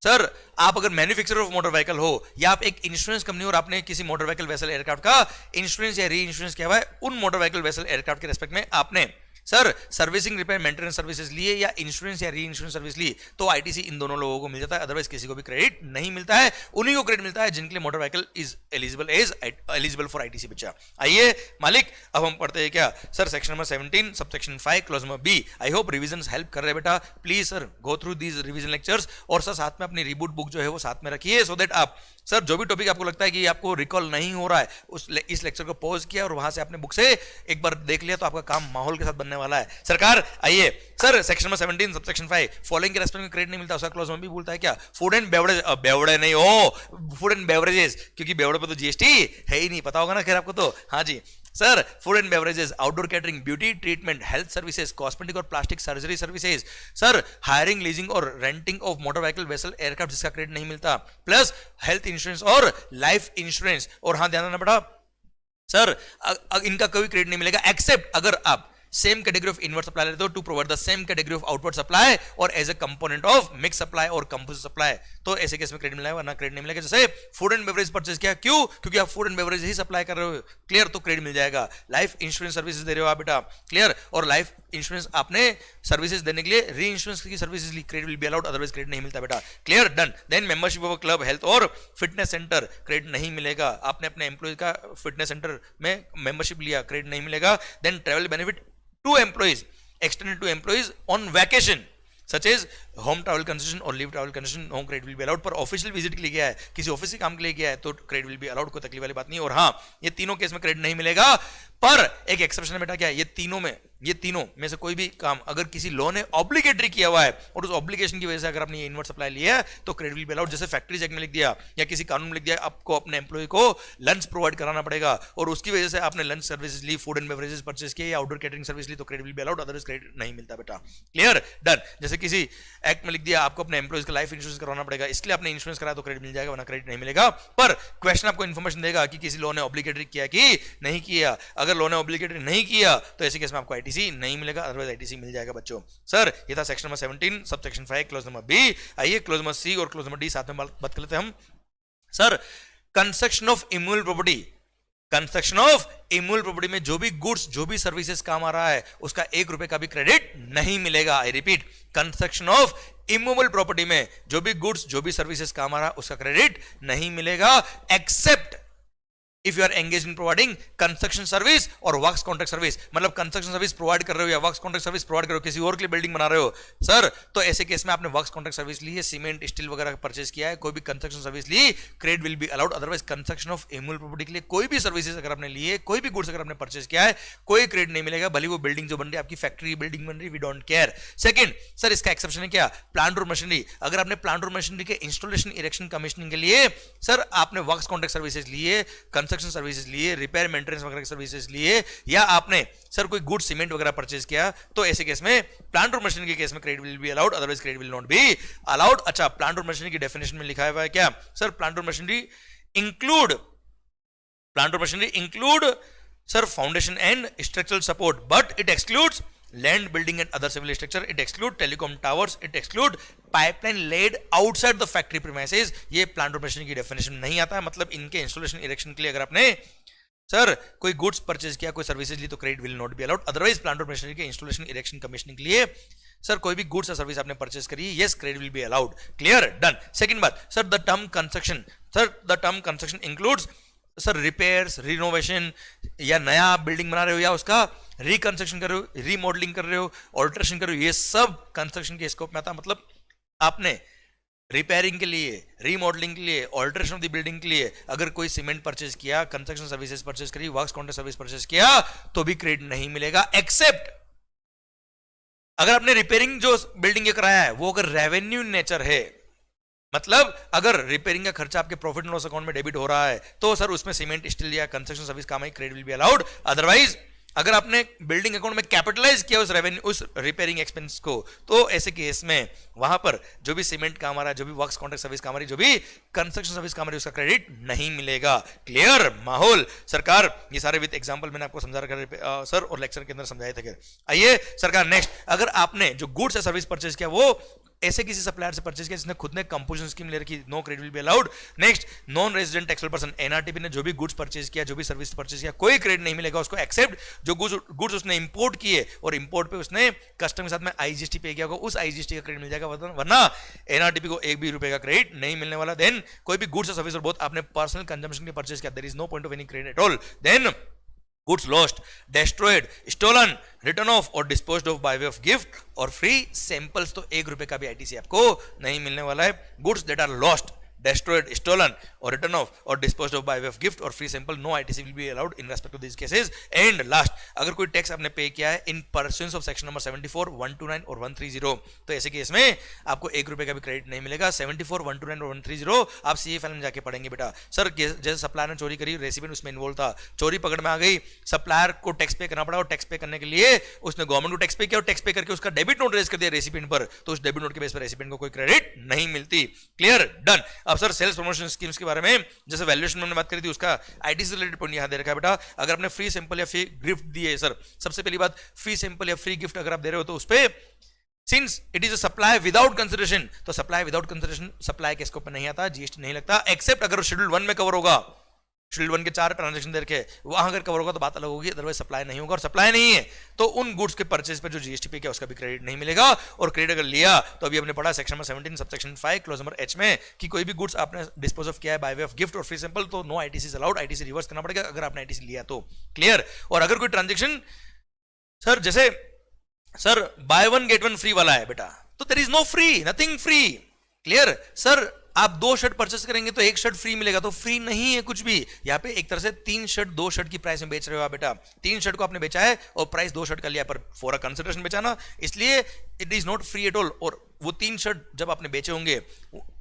सर आप अगर मैन्युफैक्चरर ऑफ मोटर व्हीकल हो या आप एक इंश्योरेंस कंपनी और आपने किसी मोटर व्हीकल वेसल एयरक्राफ्ट का इंश्योरेंस या री इंश्योरेंस किया हुआ है, उन मोटर व्हीकल वेसल एयरक्राफ्ट के रेस्पेक्ट में आपने sir servicing, repair, maintenance services लिए या इंश्योरेंस या री इंश्योरेंस सर्विस ली, तो आईटीसी इन दोनों लोगों को मिल जाता है, अदरवाइज किसी को भी क्रेडिट नहीं मिलता है। उन्हीं को क्रेडिट मिलता है जिनके लिए motor vehicle is eligible for ITC. बच्चा आइए मालिक, अब हम पढ़ते हैं क्या sir, section number 17 subsection 5 clause number B. I hope revision help कर रहे हैं बेटा, please sir go through these revision lectures, और सर साथ में अपनी रिबूट बुक जो है वो साथ में रखिए, सो दैट आप सर जो भी टॉपिक आपको लगता है कि आपको रिकॉल नहीं हो रहा है, इस लेक्चर को पॉज किया और वहां से आपने बुक से एक बार देख लिया, तो आपका काम माहौल के साथ बनने वाला है। सरकार आइए sir, section number 17 subsection 5, following के रेस्पेक्ट में क्रेडिट नहीं मिलता, उसका क्लॉज में भी बोलता है क्या, फूड एंड बेवरेज, बेवड़े नहीं हो, फूड एंड बेवरेजेस, क्योंकि बेवड़े पे तो जीएसटी है ही नहीं, पता होगा ना खैर आपको तो। हाँ जी sir, food and beverages, outdoor catering, beauty treatment, health services, cosmetic और plastic surgery services, sir hiring, leasing और renting of motor vehicle vessel aircraft जिसका क्रेडिट नहीं मिलता, प्लस हेल्थ इंश्योरेंस और लाइफ इंश्योरेंस। और हाँ ध्यान रखना बेटा सर, इनका कोई क्रेडिट नहीं मिलेगा एक्सेप्ट अगर आप same category of inward supply लेते हो to provide the same category of outward supply और as a component of mix supply और कंपोजिट सप्लाई, तो ऐसे केस में क्रेडिट मिलेगा, वरना क्रेडिट नहीं मिलेगा। जैसे फूड एंड बेवरेज परचेज किया, क्यों, क्योंकि आप food and beverage he supply कर रहे हो, क्लियर, तो क्रेडिट मिल जाएगा। लाइफ इंश्योरेंस सर्विसेज दे रहे हो आप बेटा, क्लियर, और लाइफ इंश्योरेंस आपने सर्विसेज देने के लिए री इंश्योरेंस की सर्विसेज ली, credit will be allowed, otherwise credit नहीं मिलता बेटा, clear, done. Then membership of club, health और फिटनेस सेंटर, क्रेडिट नहीं मिलेगा। आपने अपने एम्प्लॉय का फिटनेस सेंटर में मेंबरशिप लिया, क्रेडिट नहीं मिलेगा। Then travel benefit to employees extended to employees on vacation such as home travel concession और leave travel concession, no credit will be allowed. पर ऑफिशियल विजिट के लिए गया है, किसी ऑफिस के काम के लिए गया है, तो क्रेडिट विल बी अलाउड, कोई तकलीफ वाली बात नहीं। और हाँ, ये तीनों केस में क्रेडिट नहीं मिलेगा, पर एक एक्सेप्शन है बेटा, क्या, ये तीनों में से कोई भी काम अगर किसी लॉ ने ऑब्लिगेटरी किया हुआ है और उस ऑब्लिगेशन की वजह से अगर आपने इनवर्ट सप्लाई लिया है, तो क्रेडिट विल बी अलाउड। जैसे फैक्ट्री चेक में लिख दिया या किसी कानून में लिख दिया आपको अपने एम्प्लॉय को लंच प्रोवाइड कराना पड़ेगा, और उसकी वजह से आपने लंच सर्विसेज ली, फूड एंड बेवरेजेस परचेज किए या आउटडोर कैटरिंग सर्विस ली, तो credit will be allowed, otherwise credit नहीं मिलता बेटा, क्लियर, डन। जैसे किसी एक्ट में लिख दिया आपको अपने एम्प्लॉयज का लाइफ इंश्योरेंस करवाना पड़ेगा, इसलिए आपने इंश्योरेंस कराया तो क्रेडिट मिल जाएगा, वरना क्रेडिट नहीं मिलेगा। पर क्वेश्चन आपको इन्फॉर्मेशन देगा कि किसी लॉ ने ऑब्लिगेटरी किया कि नहीं किया, अगर लॉ ने ऑब्लिगेटरी नहीं किया तो ऐसे केस में आपको आईटीसी नहीं मिलेगा, अदरवाइज आईटीसी मिल जाएगा बच्चों। सर ये था section number 17 sub section 5 clause number B. आइए क्लोज नंबर सी और क्लोज नंबर डी साथ में बात कर लेते हैं हम। Sir construction of immovable property, construction of immovable property में जो भी गुड्स जो भी सर्विसेज काम आ रहा है उसका 1 रुपए का भी क्रेडिट नहीं मिलेगा। I repeat, construction of immovable property में जो भी गुड्स जो भी सर्विसेज काम आ रहा है उसका क्रेडिट नहीं मिलेगा, except if you are engage in providing construction service और वर्क्स कॉन्ट्रैक्ट सर्विस, मतलब कंस्ट्रक्शन सर्विस प्रोवाइड कर रहे हो या वर्क्स कॉन्ट्रैक्ट सर्विस प्रोवाइड कर रहे हो, किसी और के लिए बिल्डिंग बना रहे हो सर, तो ऐसे केस में आपने वर्क्स कॉन्ट्रैक्ट सर्विस ली है, सीमेंट स्टील वगैरह परचेज किया है, कोई भी कंस्ट्रक्शन सर्विस ली, credit will be allowed. Otherwise construction of immovable property के लिए कोई भी सर्विसेज अगर आपने ली है, कोई भी गुड्स अगर आपने परचेज किया है, कोई क्रेडिट नहीं मिलेगा, भले वो बिल्डिंग जो बन रही है आपकी फैक्ट्री बिल्डिंग बन रही, we don't care. Second sir, इसका एक्सेप्शन है क्या, प्लांट और मशीनरी। अगर आपने प्लांट और मशीनरी के इंस्टॉलेशन, इरेक्शन, कमीशनिंग के लिए सर आपने वर्क्स कॉन्ट्रैक्ट सर्विसेज लिए, कंस्ट्रक्शन सर्विसेज लिए, रिपेयर मेंटेनेंस वगैरह की सर्विसेज लिए, या आपने सर कोई गुड सीमेंट वगैरह परचेज किया, तो ऐसे केस में प्लांट और मशीनरी के केस में credit will be allowed, otherwise credit will not be allowed. अच्छा, प्लांट और मशीनरी की डेफिनेशन में लिखा हुआ है क्या सर, प्लांट और machinery include sir foundation and structural support, but it excludes land, building and other civil structure, it exclude telecom towers, it exclude pipeline laid outside the factory premises. ये plant और machinery की definition नहीं आता है, मतलब इनके installation, erection के लिए अगर आपने सर कोई गुड्स परचेज किया, कोई सर्विसेज ली, तो credit will not be allowed. Otherwise plant और मशीनरी के इंस्टॉलेशन, इरेक्शन, कमीशनिंग के लिए सर कोई भी गुड्स या सर्विस आपने परचेज करी, yes credit will be allowed. Clear, done. Second बात sir, the term construction includes sir repairs, renovation, या नया बिल्डिंग बना रहे हो या उसका रिकंस्ट्रक्शन कर रहे हो, रीमॉडलिंग कर रहे हो, ऑल्ट्रेशन कर रहे हो, ये सब कंस्ट्रक्शन के स्कोप में आता है। मतलब आपने रिपेयरिंग के लिए, रीमॉडलिंग के लिए, ऑल्ट्रेशन ऑफ द बिल्डिंग के लिए अगर कोई सीमेंट परचेज किया, कंस्ट्रक्शन सर्विसेज परचेज करी, वर्क्स कॉन्ट्रैक्ट सर्विस परचेज किया, तो भी क्रेडिट नहीं मिलेगा, एक्सेप्ट अगर आपने रिपेयरिंग जो बिल्डिंग कराया है वो अगर रेवेन्यू नेचर है, मतलब अगर रिपेयरिंग का खर्चा आपके प्रॉफिट एंड लॉस अकाउंट में डेबिट हो रहा है, तो सर उसमें सीमेंट, स्टील या कंस्ट्रक्शन सर्विस काम है, credit will be allowed. Otherwise अगर आपने बिल्डिंग अकाउंट में कैपिटलाइज किया उस रेवेन्यू, उस रिपेयरिंग एक्सपेंस को, तो ऐसे केस में वहां पर जो भी सीमेंट काम आ रहा है, जो भी वर्क्स कॉन्ट्रैक्ट सर्विस काम आ रही है, जो भी कंस्ट्रक्शन सर्विस काम आ रही है, उसका क्रेडिट नहीं मिलेगा। क्लियर माहौल सरकार, ये सारे विद एग्जांपल मैंने आपको समझा रखा सर और लेक्चर के अंदर समझाया था। आइए सरकार नेक्स्ट, अगर आपने जो गुड्स या सर्विस परचेज किया वो ऐसे किसी सप्लायर से परचेज किया जिसने खुद ने कंपोजिशन स्कीम ले रखी, no credit will be allowed. Next, non resident taxable person, NRTP ने जो भी गुड्स परचेज किया, जो भी सर्विस परचेज किया, कोई क्रेडिट नहीं मिलेगा उसको, एक्सेप्ट जो गुड्स उसने इंपोर्ट किए और इंपोर्ट पे उसने कस्टम के साथ में आईजीएसटी पे किया होगा, उस आईजीएसटी का क्रेडिट मिल जाएगा, वरना एनआरटीपी को एक भी रुपए का क्रेडिट नहीं मिलने वाला। देन कोई भी गुड्स और सर्विस और बहुत आपने पर्सनल कंजम्पशन के परचेज किया, there is no point of any credit at all. Then goods lost, destroyed, stolen, written off और disposed of by way of gift और free samples, तो ₹1 का भी आईटीसी आपको नहीं मिलने वाला है। Goods that are lost, destroyed, stolen or written off or disposed of by way of gift or free sample, no ITC will be allowed in respect to these cases. And last, अगर कोई tax आपने पे किया है in pursuance of section number 74, 129 और 130, तो ऐसे case में आपको ₹1 का भी क्रेडिट नहीं मिलेगा। 74, 129 और 130 आप सीए फाइल में जाके पढ़ेंगे बेटा। सर जैसे सप्लायर ने चोरी करी, रेसिपिएंट उसमें इन्वॉल्व था, चोरी पकड़ में आ गई, सप्लायर को टैक्स पे करना पड़ा और टैक्स पे करने के लिए उसने गवर्नमेंट को टैक्स पे किया और टैक्स पे करके उसका डेबिट नोट रेज कर दिया रेसिपिएंट पर, तो उस डेबिट नोट के बेस पर रेसिपिएंट को कोई क्रेडिट नहीं मिलती। Clear, done. अब सर सेल्स प्रमोशन स्कीम्स के बारे में जैसे वैल्यूएशन में हमने बात करी थी, उसका आईटीसी से रिलेटेड पॉइंट यहां दे रखा है बेटा। अगर आपने फ्री सैंपल या फ्री गिफ्ट दिए, सर सबसे पहली बात फ्री सैंपल या फ्री गिफ्ट अगर आप दे रहे हो तो उस पे since it is a supply without consideration, तो सप्लाई विदाउट कंसिडरेशन सप्लाई के स्कोप में नहीं आता, जीएसटी नहीं लगता, एक्सेप्ट अगर शेड्यूल 1 में कवर होगा, शेड्यूल 1 के 4 ट्रांजैक्शन दे रखे वहां अगर कवर होगा तो बात अलग होगी, अदरवाइज सप्लाई नहीं होगा। और सप्लाई नहीं है तो उन गुड्स के परचेज पर जो जीएसटी पे किया उसका भी क्रेडिट नहीं मिलेगा। और क्रेडिट अगर लिया तो अभी हमने पढ़ा section number 17 subsection 5 clause number H में कि कोई भी गुड्स आपने डिस्पोज ऑफ किया है बाय वे ऑफ गिफ्ट और फ्री सैंपल, तो no ITC allowed, ITC reverse करना पड़ेगा अगर आपने आईटीसी लिया तो। क्लियर। और अगर कोई ट्रांजेक्शन सर जैसे सर बाय 1 गेट 1 फ्री वाला है बेटा, तो there is no free, nothing free. Clear. Sir आप 2 शर्ट परचेस करेंगे तो 1 शर्ट फ्री मिलेगा, तो फ्री नहीं है कुछ भी। यहाँ पे एक तरह से 3 शर्ट 2 शर्ट की प्राइस में बेच रहे हो आप बेटा। 3 शर्ट को आपने बेचा है और प्राइस 2 शर्ट का लिया, पर फॉर अ कंसिडरेशन बेचा ना, इसलिए it is not free at all. और वो 3 शर्ट जब आपने बेचे होंगे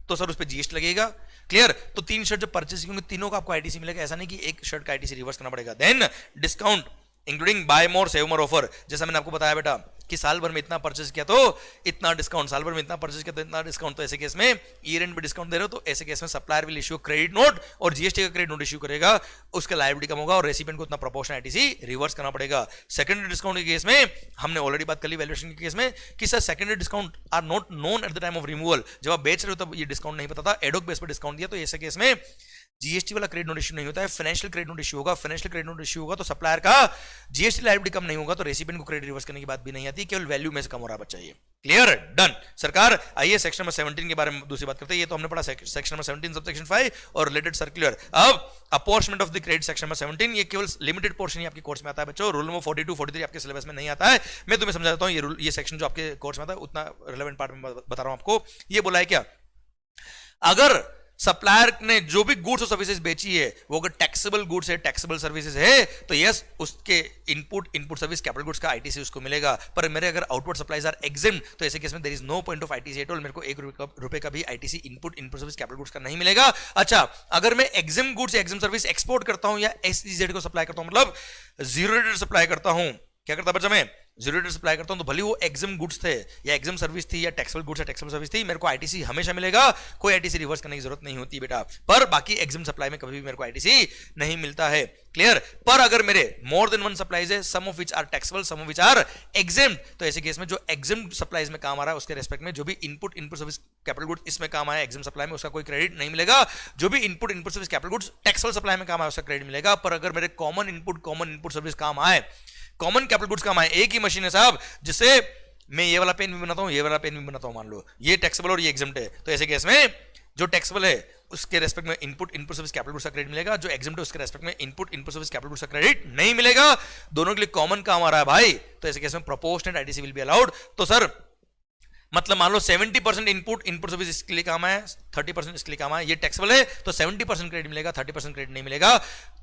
तो सर उस पर जीएसटी लगेगा। क्लियर। तो 3 शर्ट जब परचेस होंगे तीनों का आपको आईटीसी मिलेगा, ऐसा नहीं कि एक शर्ट का आईटीसी रिवर्स करना पड़ेगा। देन डिस्काउंट इंक्लूडिंग बाय मोर सेव मोर ऑफर, जैसा मैंने आपको बताया बेटा कि साल भर में इतना परचेज किया तो इतना डिस्काउंट, साल भर में इतना परचेज किया तो इतना डिस्काउंट, तो ऐसे केस में ईयर एंड पे डिस्काउंट दे रहे हो तो ऐसे केस में supplier will issue credit note और जीएसटी का क्रेडिट नोट इश्यू करेगा, उसका लायबिलिटी कम होगा और रेसिपिएंट को इतना प्रोपोर्शन आईटीसी रिवर्स करना पड़ेगा। सेकेंडरी डिस्काउंट के केस में हमने ऑलरेडी बात कर ली वैल्यूएशन के केस में कि sir secondary discount are not known at the time of removal, जब आप बेच रहे हो तब ये डिस्काउंट नहीं पता था, एडोक बेस पर डिस्काउंट दिया, तो ऐसे केस में जीएसटी वाला क्रेडिट नोट इश्यू नहीं होता है, फाइनेंशियल क्रेडिट नोट इश्यू होगा। फाइनेंशियल क्रेडिट नोट इश्यू होगा तो सप्लायर का जीएसटी लायबिलिटी कम नहीं होगा, तो रेसिपिएंट को क्रेडिट रिवर्स करने की बात भी नहीं आती, केवल वैल्यू में से कम हो रहा बच्चा। ये क्लियर, डन। सरकार आइए सेक्शन नंबर 17 के बारे में दूसरी बात करते हैं। ये तो हमने पढ़ा सेक्शन नंबर 17 सबसेक्शन 5 और रिलेटेड सर्कुलर। अब apportionment of the credit section number 17, ये केवल लिमिटेड पोर्शन ही आपके कोर्स में आता है बच्चों। रूल नंबर 42 43 आपके सिलेबस में नहीं आता है। मैं तुम्हें समझा देता हूं, ये रूल, ये सेक्शन जो आपके कोर्स में आता है उतना रिलेवेंट पार्ट में बता रहा हूं आपको। ये बोला है क्या, अगर सप्लायर ने जो भी गुड्स और सर्विसेज बेची है वो अगर टैक्सेबल गुड्स है, टैक्सेबल सर्विसेज है, तो यस उसके इनपुट सर्विस कैपिटल गुड्स का आईटीसी उसको मिलेगा। पर मेरे अगर आउटवर्ड सप्लाईज आर एग्जिम्ड, तो ऐसे केस में there is no point of ITC at all. मेरे को ₹1 का भी ITC input service capital goods का नहीं मिलेगा। अच्छा, अगर मैं एग्जिम गुड्स या एग्जिम सर्विस एक्सपोर्ट करता हूं या एसईजेड को सप्लाई करता हूं, मतलब जीरो रेटेड सप्लाई करता हूं, क्या करता बच्चा, मैं जीरो रेटेड सप्लाई करता हूं, तो भले वो एग्जिम गुड्स थे या एग्जिम सर्विस थी या टैक्सेबल गुड्स या टैक्सेबल सर्विस थी, मेरे को आईटीसी हमेशा मिलेगा, कोई आईटीसी रिवर्स करने की जरूरत नहीं होती बेटा। पर बाकी एग्जिम सप्लाई में कभी भी मेरे को आईटीसी नहीं मिलता है। क्लियर। पर अगर मेरे मोर देन वन सप्लाईज है, some of which are taxable, some of which are exempt, तो ऐसे केस में जो एग्जिम्ड सप्लाईज में काम आ रहा है उसके रेस्पेक्ट में जो भी इनपुट सर्विस कैपिटल गुड्स इसमें काम आया एग्जिम सप्लाई में, उसका कोई क्रेडिट नहीं मिलेगा। जो भी input service capital goods taxable supply में काम आया उसका क्रेडिट मिलेगा। पर अगर मेरे कॉमन इनपुट सर्विस काम आए, कॉमन कैपिटल गुड्स काम आए, एक ही मशीन है साहब, जिससे मैं ये वाला पेन भी बनाता हूं, ये वाला पेन भी बनाता हूं, मान लो ये टैक्सेबल और ये एग्जिम्ड है, तो ऐसे केस में जो टैक्सेबल है उसके रेस्पेक्ट में इनपुट सर्विस कैपिटल गुड्स का क्रेडिट मिलेगा, जो एग्जिम्ड है उसके रेस्पेक्ट में इनपुट सर्विस कैपिटल गुड्स का क्रेडिट नहीं मिलेगा। दोनों के लिए कॉमन काम आ रहा है भाई, तो ऐसे केस में proportionate ITC will be allowed. तो सर मतलब मान लो 70% इनपुट सर्विस इसके लिए काम है, 30% इसके लिए काम है, ये टैक्सेबल है तो 70% क्रेडिट मिलेगा, 30% क्रेडिट नहीं मिलेगा।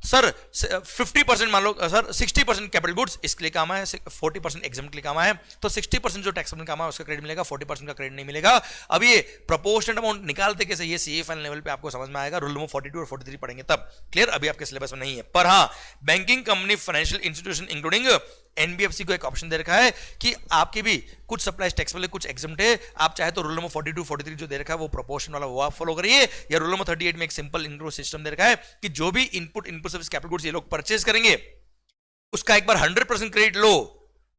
सर 50% मान लो, सर 60% कैपिटल गुड्स इसके लिए काम है, 40% एग्जाम के लिए काम है, तो 60% जो टैक्सेबल काम है उसका क्रेडिट मिलेगा, 40% का क्रेडिट नहीं मिलेगा। अब ये प्रोपोर्शनल अमाउंट निकालते कैसे, ये सीए फाइनल लेवल पे आपको समझ में आएगा, रूल नंबर 42 और 43 पढ़ेंगे तब। क्लियर, अभी आपके सिलेबस में नहीं है। पर हाँ, banking company, financial institution including NBFC को एक ऑप्शन दे रखा है कि आपके भी कुछ सप्लाईज टैक्सेबल है, कुछ एग्जम्प्ट है। आप चाहे तो रूल नंबर 42 43 जो दे रखा है वो प्रोपोर्शन वाला वो आप फॉलो करिए, या रूल नंबर 38 में एक सिंपल इंक्लूड सिस्टम दे रखा है कि जो भी इनपुट सर्विस कैपिटल गुड्स ये लोग परचेज करेंगे उसका एक बार 100% क्रेडिट लो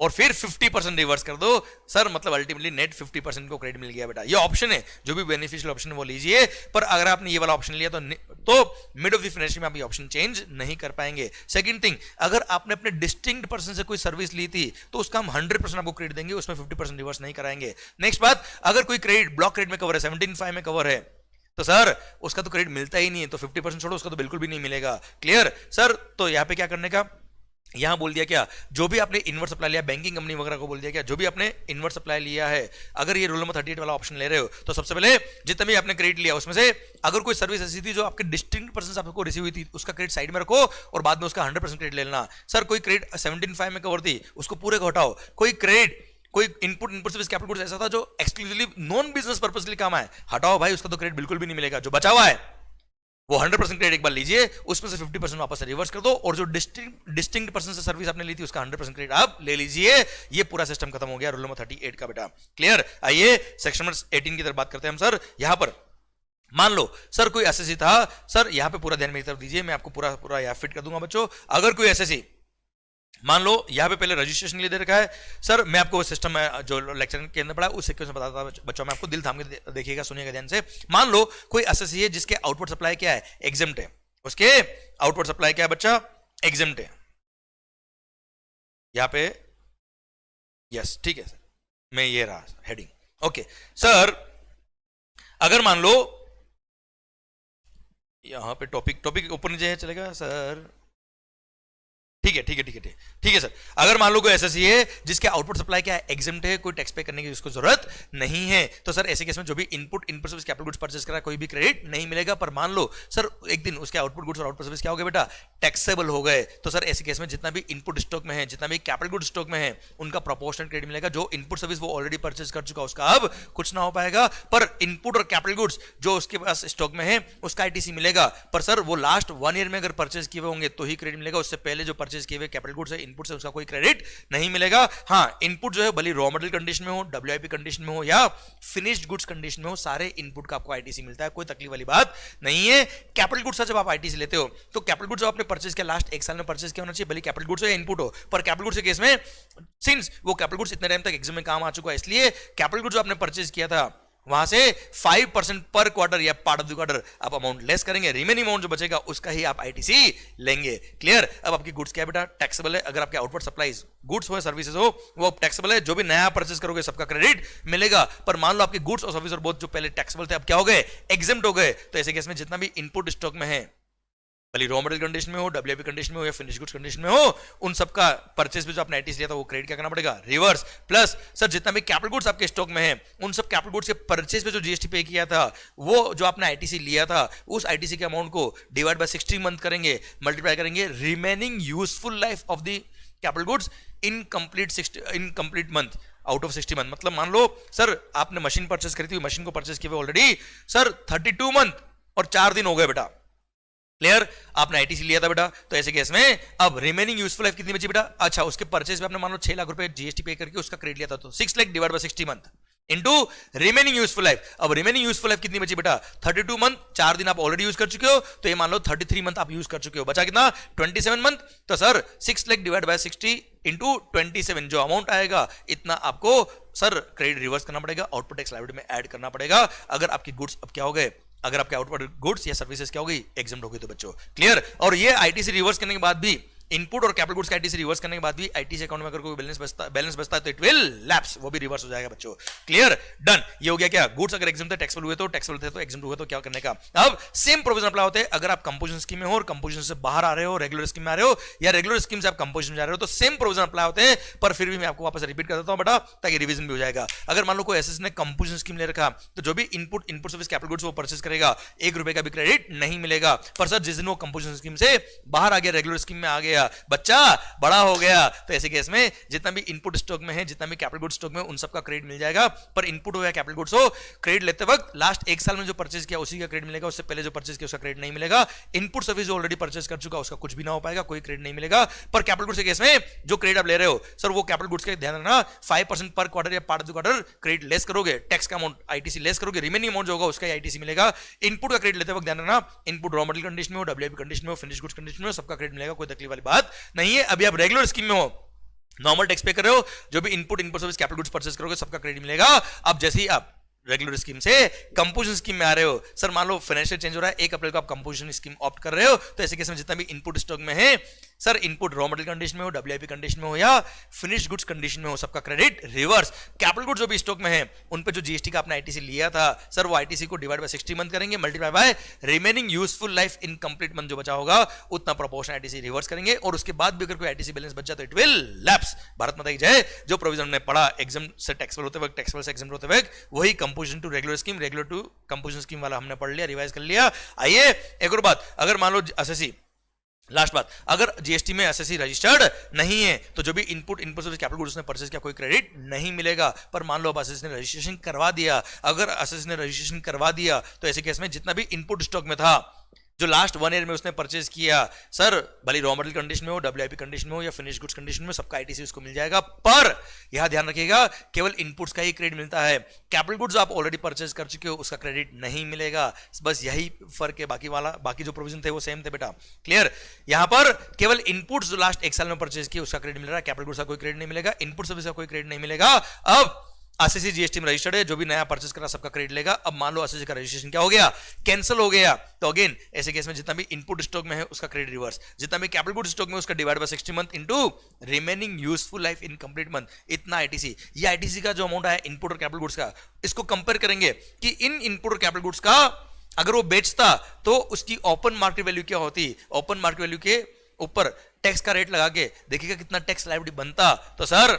और फिर 50% रिवर्स कर दो। सर मतलब अल्टीमेटली नेट 50% को क्रेडिट मिल गया बेटा। ये ऑप्शन है, जो भी बेनिफिशियल ऑप्शन है वो लीजिए। पर अगर आपने ये वाला ऑप्शन लिया तो मिड ऑफ द फाइनेंशियल में आप ये ऑप्शन चेंज नहीं कर पाएंगे। सेकंड थिंग, अगर आपने अपने डिस्टिंक्ट पर्सन से कोई सर्विस ली थी तो उसका हम 100% आपको क्रेडिट देंगे, उसमें 50% रिवर्स नहीं कराएंगे। नेक्स्ट बात, अगर कोई क्रेडिट ब्लॉक क्रेडिट में कवर है, 17.5 में कवर है, तो सर उसका तो क्रेडिट मिलता ही नहीं है, तो 50% छोड़ो, उसका तो बिल्कुल भी नहीं मिलेगा। Clear sir. तो यहां पे क्या करने का, यहां बोल दिया क्या, जो भी आपने इनवर्ट सप्लाई लिया, बैंकिंग कंपनी वगैरह को बोल दिया क्या, जो भी आपने इनवर्ट सप्लाई लिया है, अगर ये रूल नंबर 38 वाला ऑप्शन ले रहे हो तो सबसे पहले जितना भी आपने क्रेडिट लिया उसमें से अगर कोई सर्विस ऐसी थी जो आपके डिस्टिंक्ट पर्सन आपको रिसीव हुई थी, उसका क्रेडिट साइड में रखो और बाद में उसका 100% क्रेडिट ले लेना। सर कोई क्रेडिट 17.5 में कवर थी, उसको पूरे को हटाओ। कोई क्रेडिट, कोई इनपुट सर्विस कैपिटल गुड्स ऐसा था जो एक्सक्लूसिवली नॉन बिजनेस पर्पस के लिए काम है, हटाओ भाई, उसका तो क्रेडिट बिल्कुल भी नहीं मिलेगा। जो बचा हुआ है वो 100% क्रेडिट एक बार लीजिए, उसमें से 50% वापस से रिवर्स कर दो, और जो डिस्टिंक्ट पर्सन से सर्विस आपने ली थी उसका 100% क्रेडिट आप ले लीजिए। ये पूरा सिस्टम खत्म हो गया रूल नंबर 38 का बेटा। क्लियर। आइए सेक्शन नंबर 18 की तरफ बात करते हैं हम। सर यहां पर मान लो सर कोई एसएससी था, सर यहां पे पूरा ध्यान मेरी तरफ दीजिए, मैं आपको पूरा यहां फिट कर दूंगा बच्चों। अगर कोई एसएससी मान लो यहां पे पहले रजिस्ट्रेशन के लिए दे रखा है, सर मैं आपको सिस्टम में जो लेक्चर के अंदर पढ़ा उस सिक्वेंस में बताता था बच्चों, मैं आपको दिल थाम के देखिएगा, सुनिएगा ध्यान से। मान लो कोई एसएससी है जिसके आउटपुट सप्लाई क्या है, एग्जिम्ट है, उसके आउटपुट सप्लाई क्या है बच्चा, एग्जिम्ट है। यहां पे यस ठीक है सर, मैं ये रहा हेडिंग। ओके सर, अगर मान लो यहां पे टॉपिक ऊपर नीचे है, चलेगा सर? ठीक है सर। अगर मान लो कोई एसएससी है जिसके आउटपुट सप्लाई क्या है, एग्जिम्ट है, कोई टैक्स पे करने की उसको जरूरत नहीं है, तो सर ऐसे केस में जो भी input service capital goods purchase करा कोई भी क्रेडिट नहीं मिलेगा। पर मान लो सर एक दिन उसके आउटपुट गुड्स और आउटपुट सर्विस क्या हो गए बेटा, टैक्सेबल हो गए, तो सर ऐसे केस में जितना भी इनपुट स्टॉक में है, जितना भी कैपिटल गुड्स स्टॉक में है, उनका प्रोपोर्शनल क्रेडिट मिलेगा। जो इनपुट सर्विस वो ऑलरेडी परचेस कर चुका उसका अब कुछ ना हो पाएगा, पर इनपुट और कैपिटल गुड्स जो उसके पास स्टॉक में है उसका आईटीसी मिलेगा। पर सर वो लास्ट 1 ईयर में अगर परचेस किए होंगे तो ही क्रेडिट मिलेगा, उससे पहले जो परचेस किए हुए कैपिटल गुड्स इनपुट से उसका कोई क्रेडिट नहीं मिलेगा। हाँ, इनपुट जो है भले रॉ मटेरियल कंडीशन में हो, डब्ल्यूआईपी कंडीशन में हो या फिनिश्ड गुड्स कंडीशन में हो, सारे इनपुट का आपको आईटीसी मिलता है, कोई तकलीफ वाली बात नहीं है। कैपिटल गुड्स जब आप आईटीसी लेते हो तो कैपिटल गुड्स जो आपने परचेज किया लास्ट 1 साल में परचेज किया होना चाहिए, भले कैपिटल गुड्स हो या इनपुट हो। पर कैपिटल गुड्स के केस में सिंस वो कैपिटल गुड्स इतने टाइम तक एग्जाम में काम आ चुका है, इसलिए कैपिटल गुड्स जो आपने परचेज किया था वहां से 5% पर क्वार्टर या पार्ट ऑफ द क्वार्टर आप अमाउंट लेस करेंगे, रिमेनिंग अमाउंट जो बचेगा उसका ही आप आईटीसी लेंगे। क्लियर? अब आपकी गुड्स क्या बेटा? टैक्सेबल है। अगर आपके आउटपुट सप्लाईज गुड्स हो सर्विसेज हो वो टैक्सेबल है, जो भी नया परचेस करोगे सबका क्रेडिट मिलेगा। पर मान लो आपके गुड्स और सर्विस और बोथ जो पहले टैक्सेबल थे अब क्या हो गए? एग्जेम्प्ट हो गए। तो ऐसे केस में जितना भी इनपुट स्टॉक में है, भले रॉ मटेरियल कंडीशन में हो, डब्ल्यूआईपी कंडीशन में हो या फिनिश गुड्स कंडीशन में हो, उन सबका परचेस पे जो आपने आईटीसी लिया था वो क्रेडिट क्या करना पड़ेगा? रिवर्स। प्लस सर जितना भी कैपिटल गुड्स आपके स्टॉक में है उन सब कैपिटल गुड्स के परचेस पे जो जीएसटी पे किया था वो जो आपने आईटीसी लिया था उस आईटीसी के अमाउंट को डिवाइड बाय 60 मंथ करेंगे, मल्टीप्लाई करेंगे remaining useful life of the capital goods in complete month out of 60 month. मतलब मान लो सर आपने मशीन परचेस करी थी, मशीन को परचेस किए ऑलरेडी सर 32 मंथ और 4 दिन हो गए बेटा। क्लियर? आपने आईटीसी लिया था बेटा, तो ऐसे केस में अब रिमेनिंग यूजफुल लाइफ कितनी बची बेटा? अच्छा, उसके परचेस पे आपने मान लो 6 लाख रुपए जीएसटी पे करके उसका क्रेडिट लिया था, तो 6 lakh divide by 60 month into remaining useful life. अब रिमेनिंग यूजफुल लाइफ कितनी बची बेटा? 32 मंथ, 4 दिन आप ऑलरेडी यूज कर चुके हो, तो ये मान लो 33 मंथ आप यूज कर चुके हो, बचा कितना? 27 मंथ। तो sir 6 lakh divide by 60 into 27 जो अमाउंट आएगा इतना आपको सर क्रेडिट रिवर्स करना पड़ेगा, आउटपुट टैक्स लायबिलिटी में ऐड करना पड़ेगा। अगर आपकी गुड्स अब क्या हो गए? अगर आपके आउटपुट गुड्स या सर्विसेज क्या हो गई? एग्जाम्प्ट हो गई तो बच्चों। क्लियर? और ये आईटीसी रिवर्स करने के बाद भी, इनपुट और कैपिटल गुड्स का आईटीसी रिवर्स करने के बाद भी आईटीसी अकाउंट में अगर कोई बैलेंस बचता है तो इट विल लैप्स, वो भी रिवर्स हो जाएगा बच्चों। क्लियर? डन। ये हो गया क्या? गुड्स अगर एग्जाम्प्ट थे, टैक्सेबल हुए तो टैक्सेबल थे, तो एग्जाम्प्ट हुए तो क्या करने का? अब सेम प्रोविजन अप्लाई होते हैं अगर आप कंपोजिशन स्कीम में हो और कंपोजिशन से बाहर आ रहे हो, रेगुलर स्कीम में आ रहे हो या रेगुलर स्कीम से आप कंपोजिशन में जा रहे हो, तो सेम प्रोविजन अप्लाई होते हैं। पर फिर भी मैं आपको वापस रिपीट कर देता हूं बेटा ताकि रिवीजन भी हो जाएगा। अगर मान लो कोई एसएस ने कंपोजिशन स्कीम ले रखा तो जो भी इनपुट सर्विस कैपिटल गुड्स वो परचेस करेगा 1 रुपए का भी क्रेडिट नहीं मिलेगा। पर सर जिस दिन वो कंपोजिशन स्कीम से बाहर आ गया, रेगुलर स्कीम में आ गया, बच्चा बड़ा हो गया, तो ऐसे केस में जितना भी इनपुट स्टॉक में है, जितना भी कैपिटल गुड्स स्टॉक में उन सबका क्रेडिट मिल जाएगा। पर इनपुट हो या कैपिटल गुड्स हो, क्रेडिट लेते वक्त लास्ट 1 साल में जो परचेज किया उसी का क्रेडिट मिलेगा, उससे पहले जो परचेज किया उसका क्रेडिट नहीं मिलेगा। इनपुट सर्विस जो ऑलरेडी परचेज कर चुका उसका कुछ भी ना हो पाएगा, कोई क्रेडिट नहीं मिलेगा। पर कैपिटल गुड्स के केस में जो क्रेडिट आप ले रहे हो सर वो कैपिटल गुड्स के ध्यान रखना 5% पर क्वार्टर या part of the quarter credit less करोगे, टैक्स का अमाउंट आईटीसी लेस करोगे, रिमेनिंग अमाउंट जो होगा उसका आईटीसी मिलेगा। इनपुट का क्रेडिट लेते वक्त ध्यान रखना इनपुट रॉ मटेरियल कंडीशन में हो, डब्ल्यूआईपी कंडीशन में हो, फिनिश गुड्स कंडीशन में हो, सबका क्रेडिट मिलेगा, कोई तकलीफ वाली बात नहीं है। अभी आप रेगुलर स्कीम में हो, नॉर्मल टैक्स पे कर रहे हो, जो भी input service capital goods purchase करोगे सबका क्रेडिट मिलेगा। अब जैसे ही आप रेगुलर स्कीम से कंपोजिशन स्कीम में आ रहे हो, सर मान लो फाइनेंशियल चेंज हो रहा है, 1 अप्रैल को आप कंपोजिशन स्कीम ऑप्ट कर रहे हो, तो ऐसे केस में जितना भी इनपुट स्टॉक में है sir input raw material condition में हो, डब्ल्यूआईपी कंडीशन में हो या फिनिश गुड्स कंडीशन में हो, सबका क्रेडिट रिवर्स। कैपिटल गुड्स जो भी स्टॉक में है उन पे जो जीएसटी का आपने आईटीसी लिया था सर वो आईटीसी को डिवाइड बाय 60 मंथ करेंगे, multiply by remaining useful life in complete month जो बचा होगा उतना प्रोपोर्शन आईटीसी रिवर्स करेंगे। और उसके बाद भी अगर कोई आईटीसी बैलेंस बच जाए तो इट विल लैप्स। भारत माता की जय। जो प्रोविजन हमने पढ़ा एग्जाम से टैक्सेबल होते वक्त, टैक्सेबल से एग्जाम होते वक्त, वही composition to regular scheme, regular to composition scheme वाला हमने पढ़ लिया, रिवाइज कर लिया। आइए एक और बात, अगर मान लो एसएससी, लास्ट बात, अगर जीएसटी में एसएससी रजिस्टर्ड नहीं है तो जो भी इनपुट सर्विस कैपिटल गुड्स ने परचेज किया कोई क्रेडिट नहीं मिलेगा। पर मान लो अब एसएससी ने रजिस्ट्रेशन करवा दिया, अगर एसएससी ने रजिस्ट्रेशन करवा दिया तो ऐसे केस में जितना भी इनपुट स्टॉक में था जो लास्ट 1 ईयर में उसने परचेज किया सर, भले रॉ मटेरियल कंडीशन में हो, डब्ल्यूआईपी कंडीशन में हो या फिनिश गुड्स कंडीशन में, सबका आईटीसी उसको मिल जाएगा। पर यहां ध्यान रखिएगा केवल इनपुट्स का ही क्रेडिट मिलता है, कैपिटल गुड्स आप ऑलरेडी परचेज कर चुके हो उसका क्रेडिट नहीं मिलेगा। बस यही फर्क है, बाकी जो प्रोविजन थे वो सेम थे बेटा। क्लियर? यहां पर केवल इनपुट्स जो लास्ट 1 साल में परचेज किए उसका क्रेडिट मिल रहा है, कैपिटल गुड्स का कोई क्रेडिट नहीं मिलेगा, इनपुट सर्विस का कोई क्रेडिट नहीं मिलेगा। अब एसएससी जीएसटी में रजिस्टर्ड है, जो भी नया परचेस करा सबका क्रेडिट लेगा। अब मान लो एसएससी का रजिस्ट्रेशन क्या हो गया? कैंसिल हो गया, तो अगेन ऐसे केस में जितना भी इनपुट स्टॉक में है उसका क्रेडिट रिवर्स, जितना भी कैपिटल गुड स्टॉक में उसका divide by 60 month into remaining useful life in complete month, इतना आईटीसी। ये आईटीसी का जो अमाउंट है इनपुट और कैपिटल गुड्स का, इसको कंपेयर करेंगे कि इन इनपुट और कैपिटल गुड्स का अगर वो बेचता तो उसकी ओपन मार्केट वैल्यू क्या होती, ओपन मार्केट वैल्यू के ऊपर टैक्स का रेट लगा के देखिएगा कितना टैक्स लायबिलिटी बनता। तो सर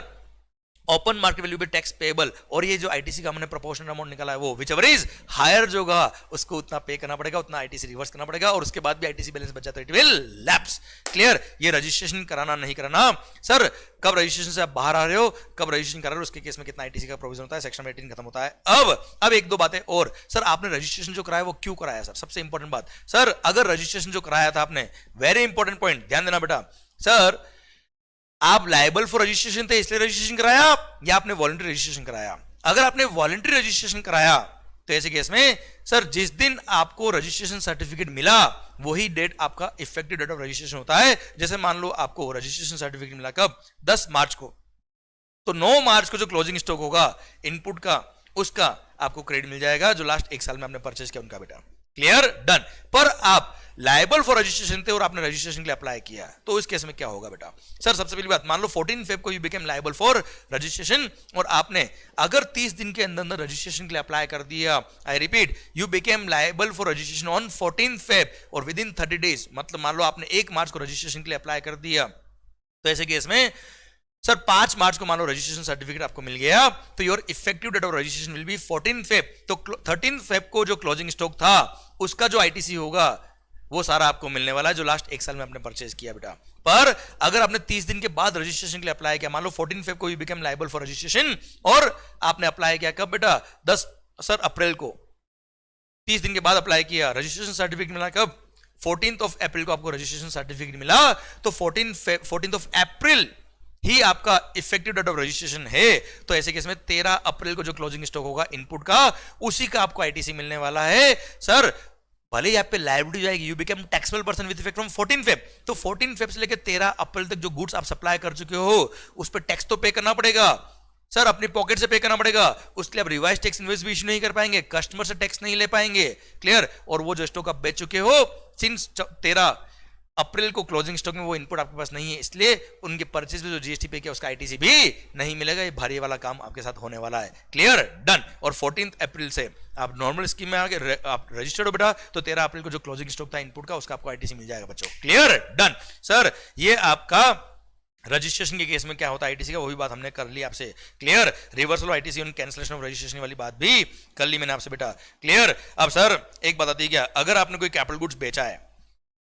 ओपन मार्केट वैल्यू पे टैक्स पेबल, और ये जो आईटीसी का हमने प्रोपोर्शनल अमाउंट निकाला है वो विच एवर इज हायर जो होगा उसको उतना पे करना पड़ेगा, उतना आईटीसी रिवर्स करना पड़ेगा, और उसके बाद भी आईटीसी बैलेंस बचा तो इट विल लैप्स। क्लियर? ये रजिस्ट्रेशन कराना नहीं कराना सर, कब रजिस्ट्रेशन से आप बाहर आ रहे हो, कब रजिस्ट्रेशन करा रहे हो, उसके केस में कितना आईटीसी का प्रोविजन होता है, सेक्शन 18 खत्म होता है। अब 1-2 बातें और, सर आपने रजिस्ट्रेशन जो कराया वो क्यों कराया? सर सबसे इंपॉर्टेंट बात, सर अगर रजिस्ट्रेशन जो कराया था आपने, वेरी इंपॉर्टेंट पॉइंट ध्यान देना बेटा, सर आप लायबल फॉर रजिस्ट्रेशन थे इसलिए रजिस्ट्रेशन कराया या आपने वॉलंटरी रजिस्ट्रेशन कराया? अगर आपने वॉलंटरी रजिस्ट्रेशन कराया तो ऐसे केस में सर जिस दिन आपको रजिस्ट्रेशन सर्टिफिकेट मिला वही डेट आपका इफेक्टिव डेट ऑफ रजिस्ट्रेशन होता है। जैसे मान लो आपको रजिस्ट्रेशन सर्टिफिकेट मिला कब? 10 मार्च को, तो 9 मार्च को जो क्लोजिंग स्टॉक होगा इनपुट का उसका आपको क्रेडिट मिल जाएगा जो लास्ट 1 साल में आपने परचेज किया उनका बेटा। Clear, done. पर आप लायबल फॉर रजिस्ट्रेशन थे और आपने रजिस्ट्रेशन के लिए अप्लाई किया, तो इस केस में क्या होगा बेटा? सर सबसे पहली बात, मान लो 14 फेब को you became liable for registration और आपने अगर 30 दिन के अंदर अंदर रजिस्ट्रेशन के लिए अप्लाई कर दिया, I repeat, you became liable for registration on 14 Feb और विद इन 30 डेज, मतलब मान लो आपने 1 मार्च को रजिस्ट्रेशन के लिए अप्लाई कर दिया, तो ऐसे केस में सर 5 मार्च को मान लो रजिस्ट्रेशन सर्टिफिकेट आपको मिल गया, तो your effective date of registration will be 14 Feb. तो 13 फेब को जो क्लोजिंग स्टॉक था उसका जो आईटीसी होगा वो सारा आपको मिलने वाला है जो लास्ट 1 साल में आपने परचेज किया बेटा। पर अगर आपने 30 दिन के बाद रजिस्ट्रेशन के लिए अप्लाई किया, मान लो 14 फेब को you become liable for registration और आपने अप्लाई किया कब बेटा? 10 सर अप्रैल को, 30 दिन के बाद अप्लाई किया, रजिस्ट्रेशन सर्टिफिकेट मिला कब? 14 ऑफ अप्रैल को आपको रजिस्ट्रेशन सर्टिफिकेट मिला, तो 14 ऑफ अप्रैल ही आपका इफेक्टिव डेट ऑफ रजिस्ट्रेशन है। तो ऐसे केस में 13 अप्रैल को जो क्लोजिंग स्टॉक होगा इनपुट का, उसी का आपको आईटीसी मिलने वाला है। सर भले ही आप पे लायबिलिटी जाएगी, you become taxable person with effect from 14 Feb, तो 14 फेब से लेकर 13 अप्रैल तक जो गुड्स आप सप्लाई कर चुके हो उस पर टैक्स तो पे करना पड़ेगा सर, अपनी पॉकेट से पे करना पड़ेगा। उसके लिए आप रिवाइज टैक्स इनवॉइस भी इश्यू नहीं कर पाएंगे, कस्टमर से टैक्स नहीं ले पाएंगे। क्लियर? और वो जो स्टॉक आप बेच चुके हो सिंस 13 अप्रैल को क्लोजिंग स्टॉक में वो इनपुट आपके पास नहीं है, इसलिए उनके परचेज में जो जीएसटी पे किया उसका आईटीसी भी नहीं मिलेगा। ये भारी वाला काम आपके साथ होने वाला है। क्लियर? डन। और 14 अप्रैल से आप नॉर्मल स्कीम में आगे आप रजिस्टर्ड हो बेटा, तो 13 अप्रैल को जो क्लोजिंग स्टॉक था इनपुट का उसका आपको आईटीसी मिल जाएगा बच्चों। क्लियर? डन। सर ये आपका रजिस्ट्रेशन के केस में क्या होता है आईटीसी का, वो भी बात हमने कर ली आपसे। Clear? Reversal ITC on cancellation of registration वाली बात भी कर ली मैंने आपसे बेटा। क्लियर? अब सर एक बात आती है, क्या अगर आपने कोई कैपिटल गुड्स बेचा है,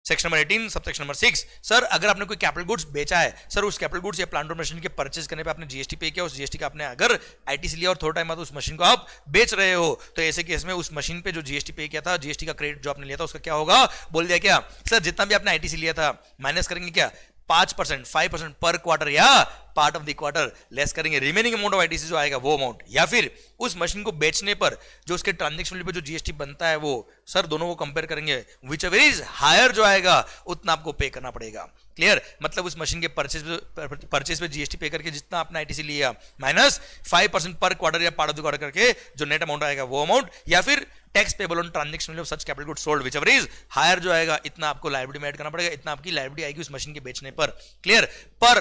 section number 18 subsection number 6, sir अगर आपने कोई कैपिटल गुड्स बेचा है, सर उस कैपिटल गुड्स या प्लांट और मशीन के परचेज करने पे आपने जीएसटी पे किया, उस जीएसटी का आपने अगर आईटीसी लिया और थोड़ा टाइम बाद उस मशीन को आप बेच रहे हो, तो ऐसे केस में उस मशीन पे जो जीएसटी पे किया था, जीएसटी का क्रेडिट जो आपने लिया था उसका क्या होगा? बोल दिया क्या सर, जितना भी आपने आईटीसी लिया था माइनस करेंगे क्या 5%, 5% पर क्वार्टर या part of the quarter less करेंगे, रिमेनिंग अमाउंट ऑफ आईटीसी जो आएगा वो अमाउंट, या फिर उस मशीन को बेचने पर जो उसके ट्रांजैक्शन पे जो जीएसटी बनता है वो सर दोनों को कंपेयर करेंगे, विच एवर इज हायर जो आएगा उतना आपको पे करना पड़ेगा। क्लियर? मतलब उस मशीन के परचेज पे जीएसटी पे करके जितना आपने आईटीसी लिया माइनस 5% पर क्वार्टर या पार्ट ऑफ द क्वार्टर करके जो नेट अमाउंट आएगा वो अमाउंट, या फिर tax payable on transaction of such capital goods sold whichever is higher जो आएगा इतना आपको लायबिलिटी में ऐड करना पड़ेगा, इतना आपकी लायबिलिटी आएगी उस मशीन के बेचने पर। क्लियर? पर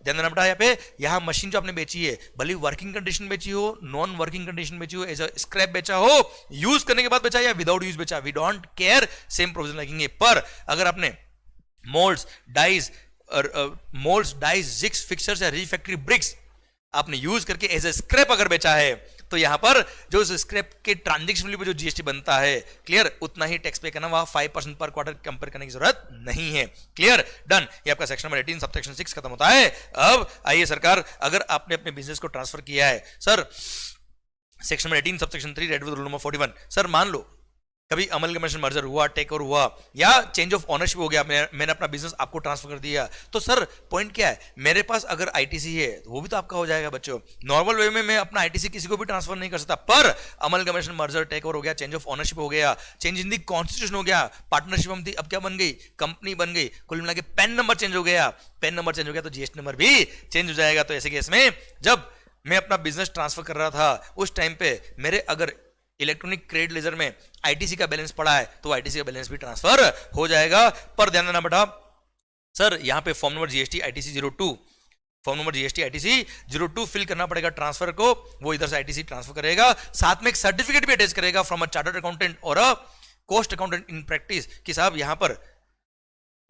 ध्यान देना बेटा, यहाँ पे यहाँ मशीन जो आपने बेची है भले वर्किंग कंडीशन बेची हो, नॉन वर्किंग कंडीशन बेची हो, एज अ स्क्रैप बेचा हो, यूज करने के बाद बेचा या विदाउट यूज बेचा, we don't care, same provision लगेंगे। पर अगर आपने मोल्ड्स डाइज जिग्स फिक्सर्स या रिफैक्टरी ब्रिक्स आपने यूज करके एज ए स्क्रैप अगर बेचा है, तो यहां पर जो उस स्क्रैप के ट्रांजैक्शन पे जो जीएसटी बनता है, क्लियर, उतना ही टैक्स पे करना, वहां 5% पर क्वार्टर कंपेयर करने की जरूरत नहीं है। क्लियर? डन। ये आपका सेक्शन नंबर 18 सबसेक्शन 6 खत्म होता है। अब आइए सरकार, अगर आपने अपने बिजनेस को ट्रांसफर किया है, sir section number 18 subsection 3 red with rule number 41, sir मान लो कभी अमलगमेशन मर्जर हुआ, टेक ओवर हुआ, या चेंज ऑफ ओनरशिप हो गया, मैंने अपना बिजनेस आपको ट्रांसफर कर दिया, तो सर पॉइंट क्या है, मेरे पास अगर आईटीसी है वो भी तो आपका हो जाएगा बच्चों। नॉर्मल वे में मैं अपना आईटीसी किसी को भी ट्रांसफर नहीं कर सकता, पर अमलगमेशन मर्जर टेक ओवर हो गया, चेंज ऑफ ओनरशिप हो गया, चेंज इन दी कॉन्स्टिट्यूशन हो गया, पार्टनरशिप हम थी अब क्या बन गई, कंपनी बन गई, कुल मिला के पैन नंबर चेंज हो गया, पैन नंबर चेंज हो गया तो जीएसटी नंबर भी चेंज हो जाएगा। तो ऐसे केस में जब मैं अपना बिजनेस ट्रांसफर कर रहा था उस टाइम पे मेरे अगर इलेक्ट्रॉनिक क्रेडिट लेजर में आईटीसी का बैलेंस पड़ा है तो आईटीसी का बैलेंस भी ट्रांसफर हो जाएगा। पर ध्यान देना बेटा, सर यहां पे form number GST ITC 02, form number GST ITC 02 fill करना पड़ेगा ट्रांसफर को, वो इधर से आईटीसी ट्रांसफर करेगा, साथ में एक सर्टिफिकेट भी अटैच करेगा फ्रॉम अ चार्टर्ड अकाउंटेंट और a cost accountant in practice कि साहब यहां पर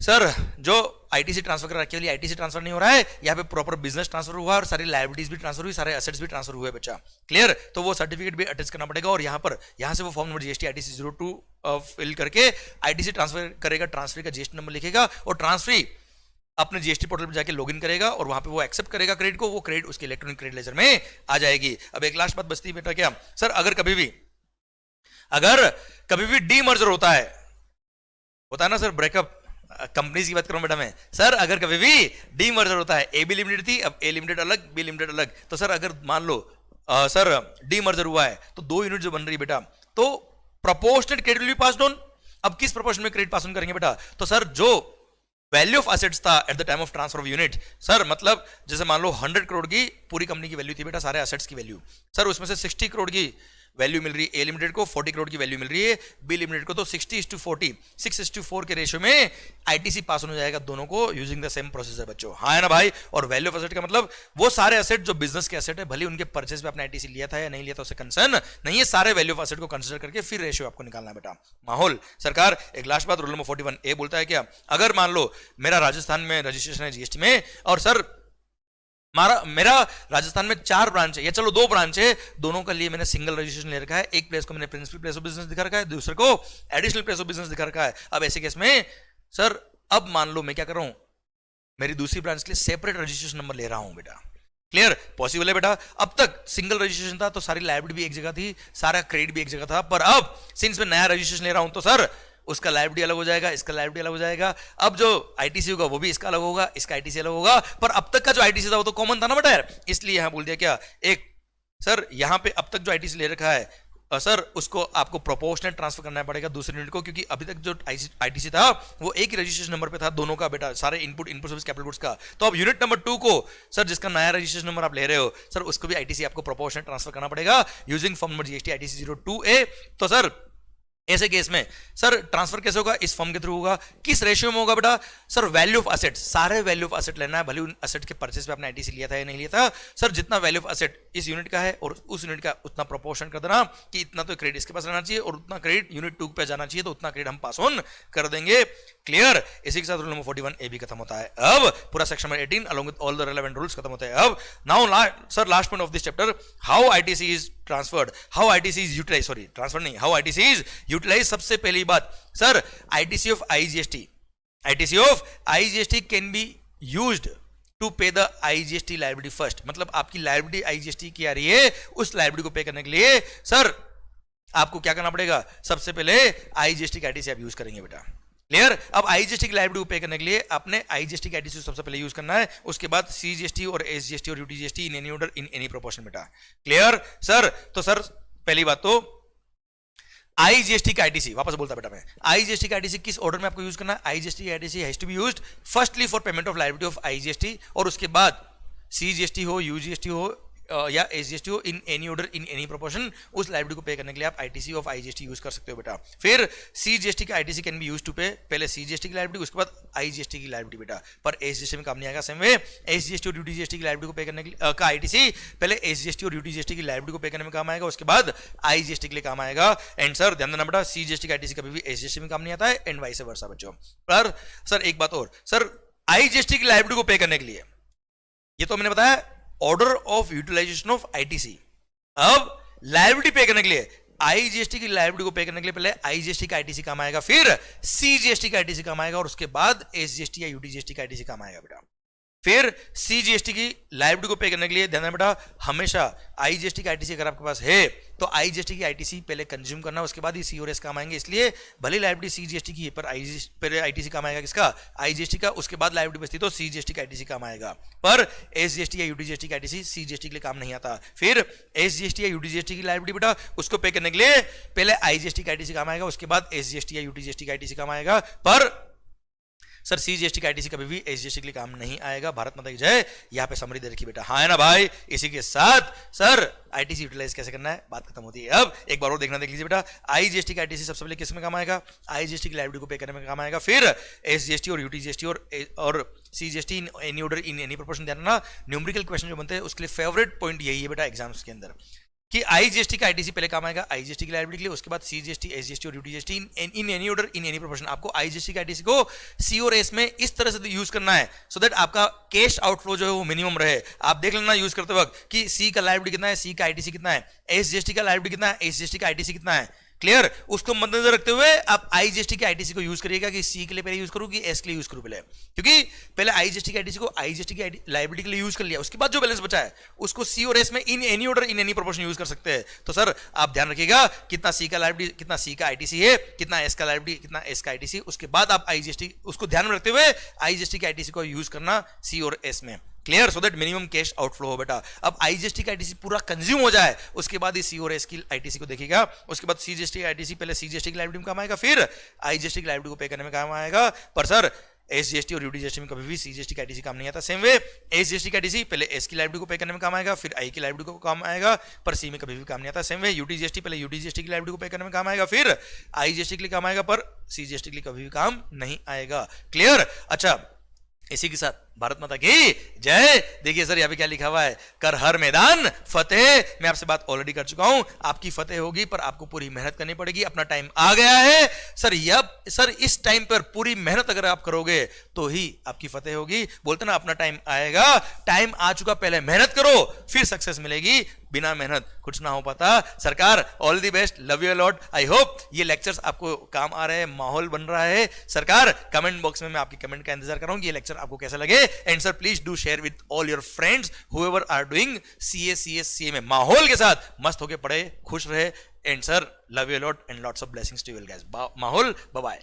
सर जो आईटीसी ट्रांसफर कर रहा है, केवल आईटीसी ट्रांसफर नहीं हो रहा है, यहाँ पे प्रॉपर बिजनेस ट्रांसफर हुआ और सारी लायबिलिटीज भी ट्रांसफर हुई, सारे एसेट्स भी ट्रांसफर हुए बच्चा। क्लियर? तो वो सर्टिफिकेट भी अटैच करना पड़ेगा और यहाँ से वो form number GST ITC 02 fill करके आईटीसी ट्रांसफर करेगा, ट्रांसफर का जीएसटी नंबर लिखेगा और ट्रांसफरी अपने जीएसटी पोर्टल पर जाके लॉगिन करेगा और वहां पे वो एक्सेप्ट करेगा क्रेडिट को, वो क्रेडिट उसके इलेक्ट्रॉनिक क्रेडिट लेजर में आ जाएगी। अब एक लास्ट बात बचती है बेटा, क्या सर अगर कभी भी डीमर्जर होता है ना सर, ब्रेकअप कंपनीज की बात करूं बेटा मैं, सर अगर कभी भी डीमर्जर होता है, ए बी लिमिटेड थी, अब ए लिमिटेड अलग, बी लिमिटेड अलग, तो सर अगर मान लो सर डीमर्जर हुआ है तो 2 यूनिट जो बन रही है बेटा, तो proportionate credit will be passed on. अब किस प्रोपोर्शन में क्रेडिट पास ऑन करेंगे बेटा, तो सर जो वैल्यू ऑफ असेट्स था eight the time of transfer of unit. Sir मतलब जैसे मान लो 100 करोड़ की पूरी कंपनी की वैल्यू थी बेटा, सारे असेट्स की वैल्यू, सर उसमें से 60 करोड़ की वैल्यू मिल रही है ए लिमिटेड को, 40 करोड़ की वैल्यू मिल रही है बी लिमिटेड को, तो 60:40 6:4 के रेशियो में आईटीसी पास हो जाएगा दोनों को यूजिंग द सेम प्रोसेसर बच्चों, हाँ है ना भाई। और वैल्यू ऑफ एसेट का मतलब वो सारे एसेट जो बिजनेस के एसेट है, भले उनके परचेज पे आपने आईटीसी लिया था या नहीं लिया था उससे कंसर्न नहीं है, सारे वैल्यू ऑफ एसेट को कंसिडर करके फिर रेशियो आपको निकालना है बेटा। माहौल सरकार एक लास्ट बात, रूल नंबर 41 ए बोलता है क्या, अगर मान लो मेरा राजस्थान में रजिस्ट्रेशन है जीएसटी में, और सर मेरा राजस्थान में 4 ब्रांच है या चलो 2 ब्रांच है, दोनों के लिए मैंने सिंगल रजिस्ट्रेशन ले रखा है, एक प्लेस को मैंने प्रिंसिपल प्लेस ऑफ बिजनेस दिखा रखा है, दूसरे को एडिशनल प्लेस ऑफ बिजनेस दिखा रखा है। अब ऐसे केस में सर अब मान लो मैं क्या कर रहा हूं, मेरी दूसरी ब्रांच के लिए सेपरेट रजिस्ट्रेशन नंबर ले रहा हूं बेटा, क्लियर पॉसिबल है बेटा। अब तक सिंगल रजिस्ट्रेशन था तो सारी लायबिलिटी भी एक जगह थी, सारा क्रेडिट भी एक जगह था, पर अब सिंस मैं नया रजिस्ट्रेशन ले रहा हूं तो सर उसका लायबिलिटी अलग हो जाएगा, इसका लायबिलिटी अलग हो जाएगा, अब जो आईटीसी होगा वो भी इसका अलग होगा, इसका आईटीसी अलग होगा, पर अब तक का जो आईटीसी था वो तो कॉमन था ना बेटा यार, इसलिए यहां बोल दिया क्या, एक सर यहां पे अब तक जो आईटीसी ले रखा है सर उसको आपको प्रोपोर्शनल ट्रांसफर करना पड़ेगा दूसरे यूनिट को, क्योंकि अभी तक जो आईटीसी था वो एक ही रजिस्ट्रेशन नंबर पे था दोनों का बेटा, सारे इनपुट सर्विस कैपिटल गुड्स का। तो अब यूनिट नंबर 2 को सर जिसका नया रजिस्ट्रेशन नंबर आप ले रहे हो सर उसको भी आईटीसी आपको प्रोपोर्शनल ट्रांसफर करना पड़ेगा using form number GST ITC 02A। तो सर ऐसे केस में सर ट्रांसफर कैसे होगा, इस फॉर्म के थ्रू होगा, किस रेशियो में होगा बेटा, सर वैल्यू ऑफ असेट, सारे वैल्यू ऑफ असेट लेना है, भले उन असेट के परचेज पे आपने आईटीसी लिया था या नहीं लिया था, सर जितना वैल्यू ऑफ असेट इस यूनिट का है और उस यूनिट का उतना प्रोपोर्शन कर देना कि इतना तो क्रेडिट इसके पास रहना चाहिए और उतना क्रेडिट यूनिट 2 पे जाना चाहिए, तो उतना क्रेडिट हम पास ऑन कर देंगे, क्लियर। इसी के साथ रूल नंबर 41A भी खत्म होता है। अब पूरा section number 18 along with all the relevant rules खत्म होते हैं। अब now sir last point of this chapter, how ITC is transferred, how ITC is utilise, sorry transfer नहीं, हाउ आईटीसी इज यूटिलाइज। सबसे पहली बात sir ITC of IGST, ITC of IGST can be used to pay the IGST liability first, मतलब आपकी liability IGST की आ रही है, उस लायबिलिटी को पे करने के लिए सर आपको क्या करना पड़ेगा, सबसे पहले आईजीएसटी की आईटीसी आप यूज करेंगे बेटा, क्लियर। अब आईजीएसटी की लायबिलिटी को पे करने के लिए आपने आईजीएसटी की आईटीसी सबसे पहले यूज करना है, उसके बाद सीजीएसटी और एसजीएसटी और UTGST in any order in any proportion बेटा, क्लियर सर। तो सर पहली बात तो आईजीएसटी की आईटीसी, वापस बोलता बेटा मैं, आईजीएसटी की आईटीसी किस ऑर्डर में आपको यूज करना है, आईजीएसटी की ITC has to be used firstly for payment of liability of IGST, और उसके बाद सीजीएसटी हो यूजीएसटी हो या एसजीएसटी हो in any order in any proportion, उस लायबिलिटी को पे करने के लिए आप आईटीसी ऑफ आईजीएसटी यूज कर सकते हो बेटा। फिर सीजीएसटी की ITC can be use to pay, पहले सीजीएसटी की लायबिलिटी उसके बाद आईजीएसटी की लायबिलिटी बेटा, पर एसजीएसटी में काम नहीं आएगा। सेम वे एसजीएसटी और यूटीजीएसटी की लायबिलिटी को पे करने के लिए का आईटीसी पहले एसजीएसटी और यूटीजीएसटी की लायबिलिटी को पे करने में काम आएगा, उसके बाद आईजीएसटी के लिए काम आएगा। एंड सर ध्यान देना बेटा, सीजीएसटी की आईटीसी कभी भी एसजीएसटी में काम नहीं आता है, एंड वाइस वर्सा बच्चों। पर सर एक बात और, सर आईजीएसटी की लायबिलिटी को पे करने के लिए, ये तो मैंने बताया order of utilisation of ITC, अब लायबिलिटी पे करने के लिए आईजीएसटी की लायबिलिटी को पे करने के लिए पहले आईजीएसटी का आईटीसी काम आएगा, फिर सीजीएसटी का आईटीसी काम आएगा, और उसके बाद एसजीएसटी या यूटीजीएसटी का आईटीसी काम आएगा बेटा। फिर सीजीएसटी की लायबिलिटी को पे करने के लिए ध्यान देना बेटा, हमेशा आईजीएसटी की आईटीसी अगर आपके पास है तो आईजीएसटी की आईटीसी पहले कंज्यूम करना, उसके बाद ही सी और एस काम आएंगे, इसलिए भले लायबिलिटी सीजीएसटी की है पर पहले आईटीसी काम आएगा किसका, आईजीएसटी का, उसके बाद लायबिलिटी बचती तो सीजीएसटी का आईटीसी काम आएगा, पर एसजीएसटी या यूटीजीएसटी का आईटीसी सीजीएसटी के लिए काम नहीं आता। फिर एसजीएसटी या यूटीजीएसटी की लायबिलिटी बेटा उसको पे करने के लिए पहले आईजीएसटी का आईटीसी काम आएगा, उसके बाद एसजीएसटी या यूटीजीएसटी का आईटीसी काम आएगा, पर सर सीजीएसटी का आईटीसी कभी भी एसजीएसटी के लिए काम नहीं आएगा। भारत माता की जय। यहाँ पे समरी दे रखी बेटा, हाँ है ना भाई। इसी के साथ सर आईटीसी यूटिलाइज कैसे करना है बात खत्म होती है। अब एक बार और देखना, देख लीजिए बेटा, आईजीएसटी का आईटीसी सबसे पहले किस में काम आएगा, आईजीएसटी की लायबिलिटी को पे करने में काम आएगा, फिर एसजीएसटी और यूटीजीएसटी और CGST in any order in any proportion. ध्यान रखना न्यूमेरिकल क्वेश्चन जो बनते हैं उसके लिए फेवरेट पॉइंट यही है बेटा एग्जाम्स के अंदर, कि आईजीएसटी का आईटीसी पहले काम आएगा आईजीएसटी की लायबिलिटी के लिए, उसके बाद सीजीएसटी एसजीएसटी और UTGST in any order in any proportion. आपको आईजीएसटी का आईटीसी को सी और एस में इस तरह से यूज करना है सो दैट आपका कैश आउटफ्लो जो है वो मिनिमम रहे। आप देख लेना यूज करते वक्त कि सी का लायबिलिटी कितना है, सी का आईटीसी कितना है, एसजीएसटी का लायबिलिटी कितना है, एसजीएसटी का आईटीसी कितना है, क्लियर। उसको मद्देनजर रखते हुए आप आईजीएसटी के आईटीसी को यूज करिएगा कि सी के लिए पहले यूज करूं कि एस के लिए यूज करूं पहले, क्योंकि पहले आईजीएसटी के आईटीसी को आईजीएसटी की लायबिलिटी के लिए यूज कर लिया, उसके बाद जो बैलेंस बचा है उसको सी और एस में in any order in any proportion use कर सकते हैं। तो सर आप ध्यान रखिएगा कितना सी का लायबिलिटी, कितना सी का आईटीसी है, कितना एस का लायबिलिटी, कितना एस का आईटीसी, उसके बाद आप आईजीएसटी उसको ध्यान में रखते हुए आईजीएसटी के आईटीसी को यूज करना सी और एस में, clear, so that minimum cash outflow हो बेटा। अब आईजीएसटी का आईटीसी पूरा कंज्यूम हो जाए उसके बाद ही सी और एस की आईटीसी को देखिएगा, उसके बाद सीजीएसटी आईटीसी पहले सीजीएसटी की लायबिलिटी में काम आएगा, फिर आईजीएसटी की लायबिलिटी को पे करने में काम आएगा। पर सर SGST और UTGST में कभी भी CGST का ITC काम नहीं आता। सेम वे SGST का ITC पहले S की लाइबिलिटी को पे करने में काम आएगा, फिर I की लाइबिलिटी को काम आएगा, पर C में कभी भी काम नहीं आता। सेम वे UTGST पहले UTGST की लाइबिलिटी को पे करने में काम आएगा, फिर IGST के लिए काम आएगा, पर CGST के लिए कभी भी काम नहीं आएगा। क्लियर? अच्छा, इसी के साथ भारत माता की जय। देखिए सर यहाँ पे क्या लिखा हुआ है, कर हर मैदान फतेह। मैं आपसे बात ऑलरेडी कर चुका हूं, आपकी फतेह होगी पर आपको पूरी मेहनत करनी पड़ेगी। अपना टाइम आ गया है सर, सर इस टाइम पर पूरी मेहनत अगर आप करोगे तो ही आपकी फतेह होगी। बोलते ना अपना टाइम आएगा, टाइम आ चुका, पहले मेहनत करो फिर सक्सेस मिलेगी, बिना मेहनत कुछ ना हो पाता। सरकार all the best, love you lot. I hope ये लेक्चर्स आपको काम आ रहे हैं, माहौल बन रहा है। सरकार कमेंट बॉक्स में मैं आपकी कमेंट का इंतजार कर रहा हूं कि ये लेक्चर आपको कैसा लगे। And sir please do share with all your friends whoever are doing CA CS CA में माहौल के साथ मस्त होके पढ़े, खुश रहे। And sir love you lot and lots of blessings to you guys. माहौल, बाय बाय।